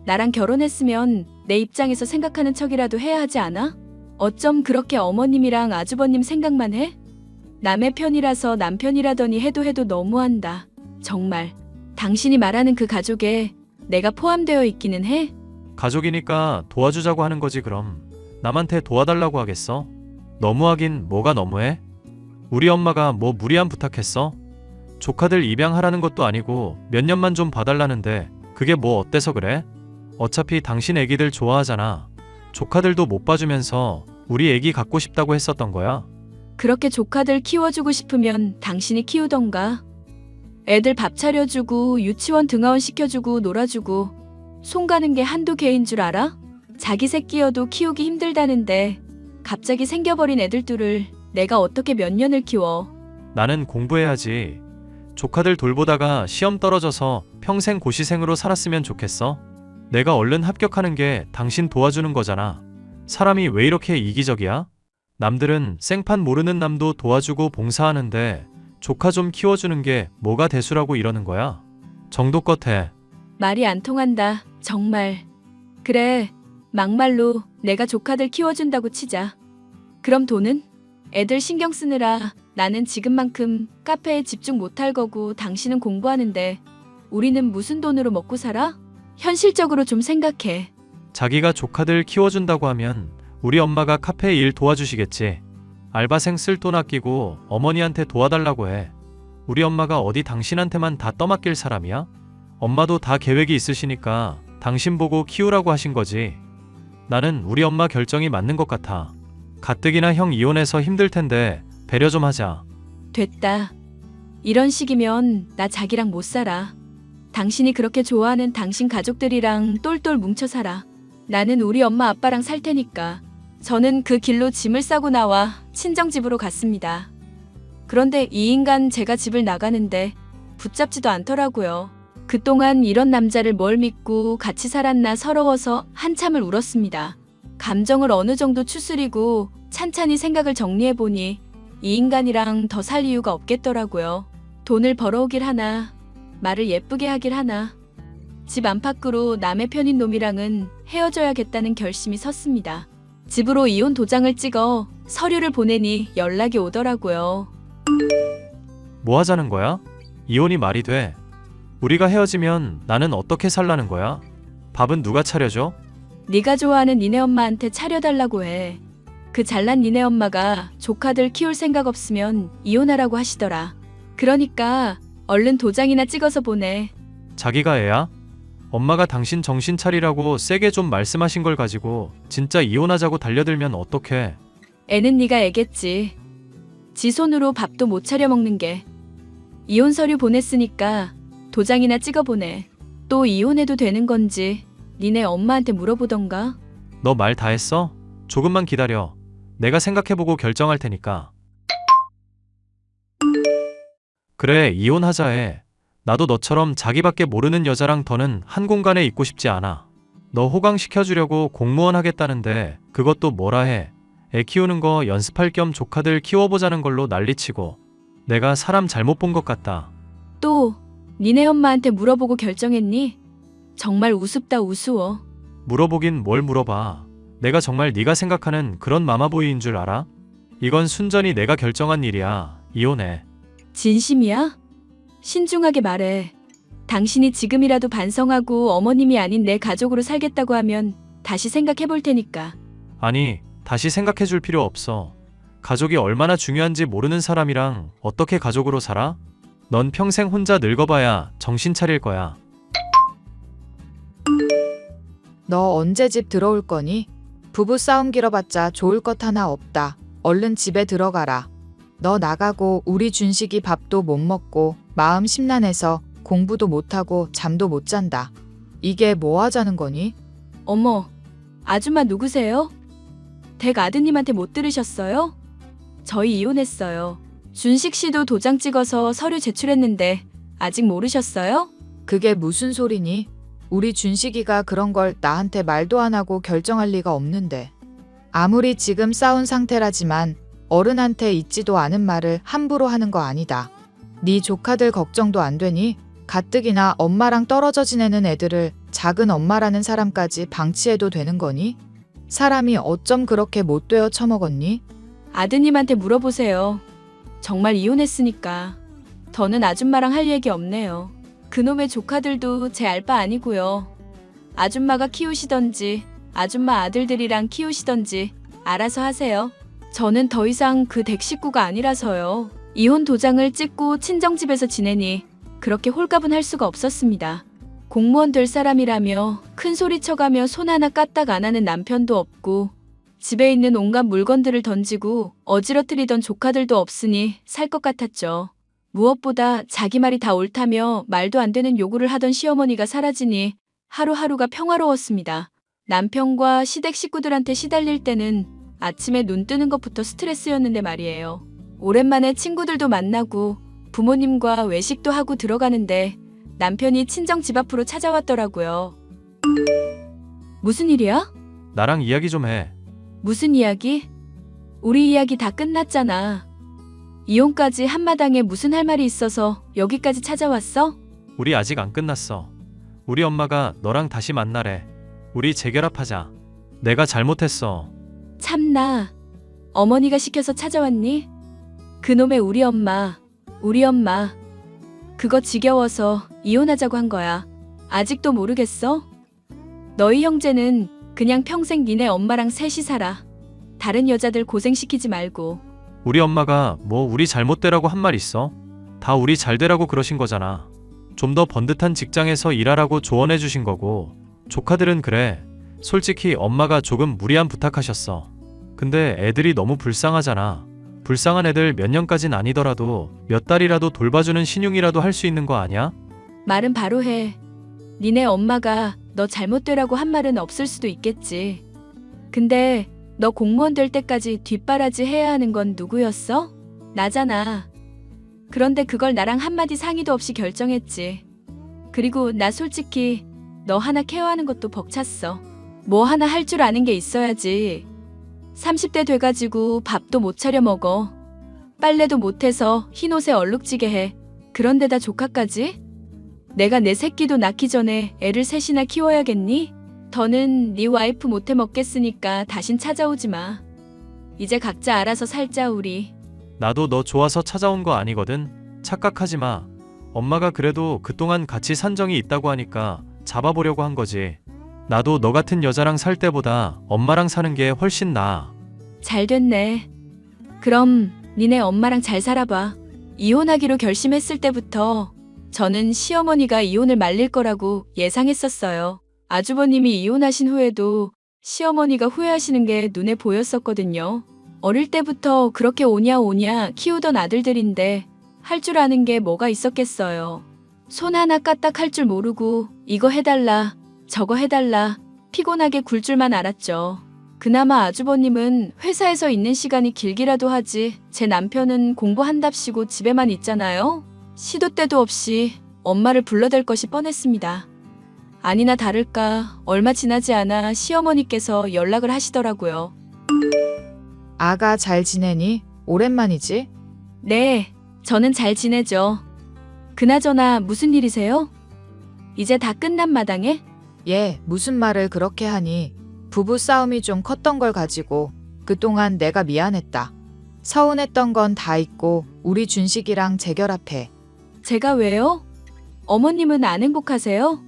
나랑 결혼했으면 내 입장에서 생각하는 척이라도 해야 하지 않아? 어쩜 그렇게 어머님이랑 아주버님 생각만 해? 남의 편이라서 남편이라더니 해도 너무한다. 정말 당신이 말하는 그 가족에 내가 포함되어 있기는 해? 가족이니까 도와주자고 하는 거지 그럼. 남한테 도와달라고 하겠어? 너무하긴 뭐가 너무해? 우리 엄마가 뭐 무리한 부탁했어? 조카들 입양하라는 것도 아니고 몇 년만 좀 봐달라는데 그게 뭐 어때서 그래? 어차피 당신 애기들 좋아하잖아. 조카들도 못 봐주면서 우리 애기 갖고 싶다고 했었던 거야. 그렇게 조카들 키워주고 싶으면 당신이 키우던가. 애들 밥 차려주고 유치원 등하원 시켜주고 놀아주고 손 가는 게 한두 개인 줄 알아? 자기 새끼여도 키우기 힘들다는데 갑자기 생겨버린 애들 둘을 내가 어떻게 몇 년을 키워. 나는 공부해야지. 조카들 돌보다가 시험 떨어져서 평생 고시생으로 살았으면 좋겠어? 내가 얼른 합격하는 게 당신 도와주는 거잖아. 사람이 왜 이렇게 이기적이야? 남들은 생판 모르는 남도 도와주고 봉사하는데 조카 좀 키워주는 게 뭐가 대수라고 이러는 거야? 정도껏 해. 말이 안 통한다. 정말. 그래, 막말로 내가 조카들 키워준다고 치자. 그럼 돈은? 애들 신경 쓰느라 나는 지금만큼 카페에 집중 못할 거고 당신은 공부하는데 우리는 무슨 돈으로 먹고 살아? 현실적으로 좀 생각해. 자기가 조카들 키워준다고 하면 우리 엄마가 카페 일 도와주시겠지. 알바생 쓸 돈 아끼고 어머니한테 도와달라고 해. 우리 엄마가 어디 당신한테만 다 떠맡길 사람이야? 엄마도 다 계획이 있으시니까 당신 보고 키우라고 하신 거지. 나는 우리 엄마 결정이 맞는 것 같아. 가뜩이나 형 이혼해서 힘들 텐데 배려 좀 하자. 됐다. 이런 식이면 나 자기랑 못 살아. 당신이 그렇게 좋아하는 당신 가족들이랑 똘똘 뭉쳐 살아. 나는 우리 엄마 아빠랑 살 테니까. 저는 그 길로 짐을 싸고 나와 친정집으로 갔습니다. 그런데 이 인간 제가 집을 나가는데 붙잡지도 않더라고요. 그동안 이런 남자를 뭘 믿고 같이 살았나 서러워서 한참을 울었습니다. 감정을 어느 정도 추스리고 찬찬히 생각을 정리해보니 이 인간이랑 더 살 이유가 없겠더라고요. 돈을 벌어오길 하나, 말을 예쁘게 하길 하나. 집 안팎으로 남의 편인 놈이랑은 헤어져야겠다는 결심이 섰습니다. 집으로 이혼 도장을 찍어 서류를 보내니 연락이 오더라고요. 뭐 하자는 거야? 이혼이 말이 돼? 우리가 헤어지면 나는 어떻게 살라는 거야? 밥은 누가 차려줘? 네가 좋아하는 니네 엄마한테 차려달라고 해. 그 잘난 니네 엄마가 조카들 키울 생각 없으면 이혼하라고 하시더라. 그러니까 얼른 도장이나 찍어서 보내. 자기가 애야? 엄마가 당신 정신 차리라고 세게 좀 말씀하신 걸 가지고 진짜 이혼하자고 달려들면 어떡해? 애는 네가 애겠지. 지 손으로 밥도 못 차려 먹는 게. 이혼 서류 보냈으니까 도장이나 찍어 보내. 또 이혼해도 되는 건지 니네 엄마한테 물어보던가. 너 말 다 했어? 조금만 기다려. 내가 생각해보고 결정할 테니까. 그래, 이혼하자 해. 나도 너처럼 자기밖에 모르는 여자랑 더는 한 공간에 있고 싶지 않아. 너 호강시켜주려고 공무원 하겠다는데 그것도 뭐라 해. 애 키우는 거 연습할 겸 조카들 키워보자는 걸로 난리치고. 내가 사람 잘못 본 것 같다. 또 니네 엄마한테 물어보고 결정했니? 정말 우습다 우스워. 물어보긴 뭘 물어봐. 내가 정말 네가 생각하는 그런 마마보이인 줄 알아? 이건 순전히 내가 결정한 일이야. 이혼해. 진심이야? 신중하게 말해. 당신이 지금이라도 반성하고 어머님이 아닌 내 가족으로 살겠다고 하면 다시 생각해 볼 테니까. 아니, 다시 생각해 줄 필요 없어. 가족이 얼마나 중요한지 모르는 사람이랑 어떻게 가족으로 살아? 넌 평생 혼자 늙어봐야 정신 차릴 거야. 너 언제 집 들어올 거니? 부부싸움 길어봤자 좋을 것 하나 없다. 얼른 집에 들어가라. 너 나가고 우리 준식이 밥도 못 먹고 마음 심란해서 공부도 못하고 잠도 못 잔다. 이게 뭐 하자는 거니? 어머, 아줌마 누구세요? 댁 아드님한테 못 들으셨어요? 저희 이혼했어요. 준식 씨도 도장 찍어서 서류 제출했는데 아직 모르셨어요? 그게 무슨 소리니? 우리 준식이가 그런 걸 나한테 말도 안 하고 결정할 리가 없는데. 아무리 지금 싸운 상태라지만 어른한테 있지도 않은 말을 함부로 하는 거 아니다. 네 조카들 걱정도 안 되니? 가뜩이나 엄마랑 떨어져 지내는 애들을 작은 엄마라는 사람까지 방치해도 되는 거니? 사람이 어쩜 그렇게 못 되어 처먹었니? 아드님한테 물어보세요. 정말 이혼했으니까. 더는 아줌마랑 할 얘기 없네요. 그놈의 조카들도 제 알바 아니고요. 아줌마가 키우시던지 아줌마 아들들이랑 키우시던지 알아서 하세요. 저는 더 이상 그 댁 식구가 아니라서요. 이혼 도장을 찍고 친정집에서 지내니 그렇게 홀가분할 수가 없었습니다. 공무원 될 사람이라며 큰 소리 쳐가며 손 하나 까딱 안 하는 남편도 없고 집에 있는 온갖 물건들을 던지고 어지러뜨리던 조카들도 없으니 살 것 같았죠. 무엇보다 자기 말이 다 옳다며 말도 안 되는 요구를 하던 시어머니가 사라지니 하루하루가 평화로웠습니다. 남편과 시댁 식구들한테 시달릴 때는 아침에 눈 뜨는 것부터 스트레스였는데 말이에요. 오랜만에 친구들도 만나고 부모님과 외식도 하고 들어가는데 남편이 친정 집 앞으로 찾아왔더라고요. 무슨 일이야? 나랑 이야기 좀 해. 무슨 이야기? 우리 이야기 다 끝났잖아. 이혼까지 한마당에 무슨 할 말이 있어서 여기까지 찾아왔어? 우리 아직 안 끝났어. 우리 엄마가 너랑 다시 만나래. 우리 재결합하자. 내가 잘못했어. 참나. 어머니가 시켜서 찾아왔니? 그놈의 우리 엄마. 그거 지겨워서 이혼하자고 한 거야. 아직도 모르겠어? 너희 형제는 그냥 평생 니네 엄마랑 셋이 살아. 다른 여자들 고생시키지 말고. 우리 엄마가 뭐 우리 잘못되라고 한 말 있어? 다 우리 잘되라고 그러신 거잖아. 좀 더 번듯한 직장에서 일하라고 조언해 주신 거고, 조카들은 그래. 솔직히 엄마가 조금 무리한 부탁하셨어. 근데 애들이 너무 불쌍하잖아. 불쌍한 애들 몇 년까진 아니더라도 몇 달이라도 돌봐주는 신용이라도 할 수 있는 거 아니야? 말은 바로 해. 니네 엄마가 너 잘못되라고 한 말은 없을 수도 있겠지. 근데 너 공무원 될 때까지 뒷바라지 해야 하는 건 누구였어? 나잖아. 그런데 그걸 나랑 한마디 상의도 없이 결정했지. 그리고 나 솔직히 너 하나 케어하는 것도 벅찼어. 뭐 하나 할 줄 아는 게 있어야지. 30대 돼가지고 밥도 못 차려 먹어. 빨래도 못해서 흰옷에 얼룩지게 해. 그런데다 조카까지? 내가 내 새끼도 낳기 전에 애를 셋이나 키워야겠니? 더는 네 와이프 못해 먹겠으니까 다신 찾아오지 마. 이제 각자 알아서 살자 우리. 나도 너 좋아서 찾아온 거 아니거든. 착각하지 마. 엄마가 그래도 그동안 같이 산 정이 있다고 하니까 잡아보려고 한 거지. 나도 너 같은 여자랑 살 때보다 엄마랑 사는 게 훨씬 나아. 잘 됐네. 그럼 니네 엄마랑 잘 살아봐. 이혼하기로 결심했을 때부터 저는 시어머니가 이혼을 말릴 거라고 예상했었어요. 아주버님이 이혼하신 후에도 시어머니가 후회하시는 게 눈에 보였었거든요. 어릴 때부터 그렇게 오냐 키우던 아들들인데 할 줄 아는 게 뭐가 있었겠어요. 손 하나 까딱 할 줄 모르고 이거 해달라 저거 해달라 피곤하게 굴 줄만 알았죠. 그나마 아주버님은 회사에서 있는 시간이 길기라도 하지 제 남편은 공부한답시고 집에만 있잖아요. 시도 때도 없이 엄마를 불러댈 것이 뻔했습니다. 아니나 다를까 얼마 지나지 않아 시어머니께서 연락을 하시더라고요. 아가 잘 지내니? 오랜만이지? 네, 저는 잘 지내죠. 그나저나 무슨 일이세요? 이제 다 끝난 마당에? 예, 무슨 말을 그렇게 하니? 부부 싸움이 좀 컸던 걸 가지고 그동안 내가 미안했다. 서운했던 건 다 잊고 우리 준식이랑 재결합해. 제가 왜요? 어머님은 안 행복하세요?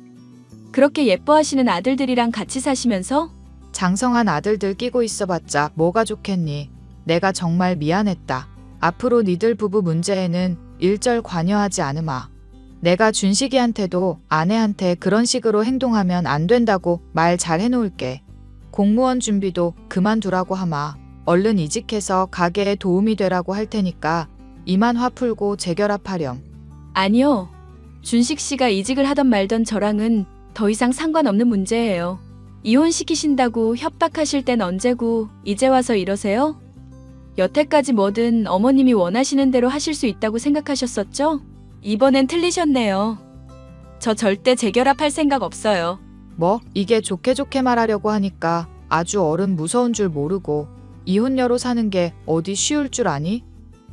그렇게 예뻐하시는 아들들이랑 같이 사시면서? 장성한 아들들 끼고 있어봤자 뭐가 좋겠니? 내가 정말 미안했다. 앞으로 니들 부부 문제에는 일절 관여하지 않으마. 내가 준식이한테도 아내한테 그런 식으로 행동하면 안 된다고 말 잘 해놓을게. 공무원 준비도 그만두라고 하마. 얼른 이직해서 가게에 도움이 되라고 할 테니까 이만 화 풀고 재결합하렴. 아니요. 준식 씨가 이직을 하던 말던 저랑은 더 이상 상관없는 문제예요. 이혼시키신다고 협박하실 땐 언제고 이제 와서 이러세요? 여태까지 뭐든 어머님이 원하시는 대로 하실 수 있다고 생각하셨었죠? 이번엔 틀리셨네요. 저 절대 재결합할 생각 없어요. 뭐 이게 좋게 말하려고 하니까 아주 어른 무서운 줄 모르고 이혼녀로 사는 게 어디 쉬울 줄 아니?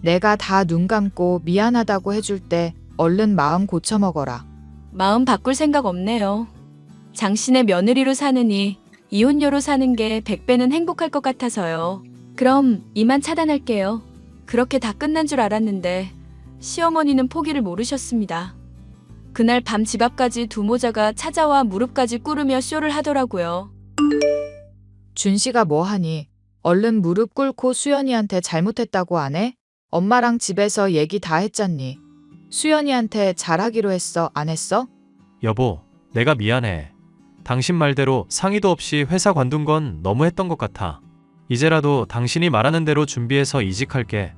내가 다 눈 감고 미안하다고 해줄 때 얼른 마음 고쳐먹어라. 마음 바꿀 생각 없네요. 장신의 며느리로 사느니 이혼녀로 사는 게 100배는 행복할 것 같아서요. 그럼 이만 차단할게요. 그렇게 다 끝난 줄 알았는데 시어머니는 포기를 모르셨습니다. 그날 밤 집 앞까지 두 모자가 찾아와 무릎까지 꿇으며 쇼를 하더라고요. 준씨가 뭐하니? 얼른 무릎 꿇고 수연이한테 잘못했다고 안 해? 엄마랑 집에서 얘기 다 했잖니. 수연이한테 잘하기로 했어, 안 했어? 여보, 내가 미안해. 당신 말대로 상의도 없이 회사 관둔 건 너무했던 것 같아. 이제라도 당신이 말하는 대로 준비해서 이직할게.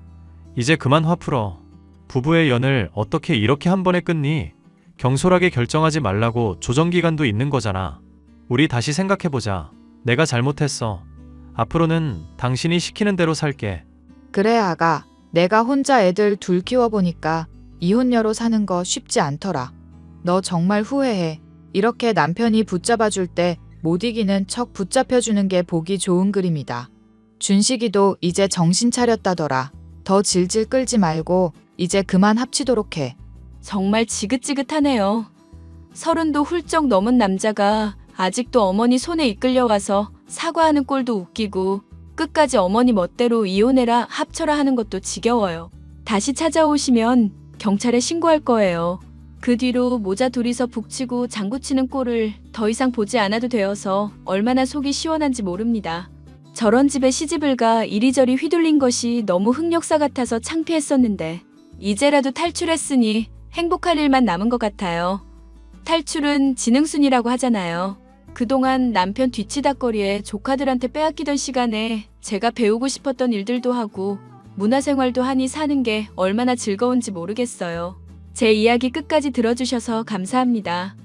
이제 그만 화 풀어. 부부의 연을 어떻게 이렇게 한 번에 끊니? 경솔하게 결정하지 말라고 조정기간도 있는 거잖아. 우리 다시 생각해보자. 내가 잘못했어. 앞으로는 당신이 시키는 대로 살게. 그래 아가, 내가 혼자 애들 둘 키워보니까 이혼녀로 사는 거 쉽지 않더라. 너 정말 후회해. 이렇게 남편이 붙잡아줄 때 못 이기는 척 붙잡혀주는 게 보기 좋은 그림이다. 준식이도 이제 정신 차렸다더라. 더 질질 끌지 말고 이제 그만 합치도록 해. 정말 지긋지긋하네요. 30도 훌쩍 넘은 남자가 아직도 어머니 손에 이끌려와서 사과하는 꼴도 웃기고 끝까지 어머니 멋대로 이혼해라 합쳐라 하는 것도 지겨워요. 다시 찾아오시면 경찰에 신고할 거예요. 그 뒤로 모자 둘이서 북치고 장구치는 꼴을 더 이상 보지 않아도 되어서 얼마나 속이 시원한지 모릅니다. 저런 집에 시집을 가 이리저리 휘둘린 것이 너무 흑역사 같아서 창피했었는데 이제라도 탈출했으니 행복할 일만 남은 것 같아요. 탈출은 지능순이라고 하잖아요. 그동안 남편 뒤치다꺼리에 조카들한테 빼앗기던 시간에 제가 배우고 싶었던 일들도 하고 문화생활도 하니 사는 게 얼마나 즐거운지 모르겠어요. 제 이야기 끝까지 들어주셔서 감사합니다.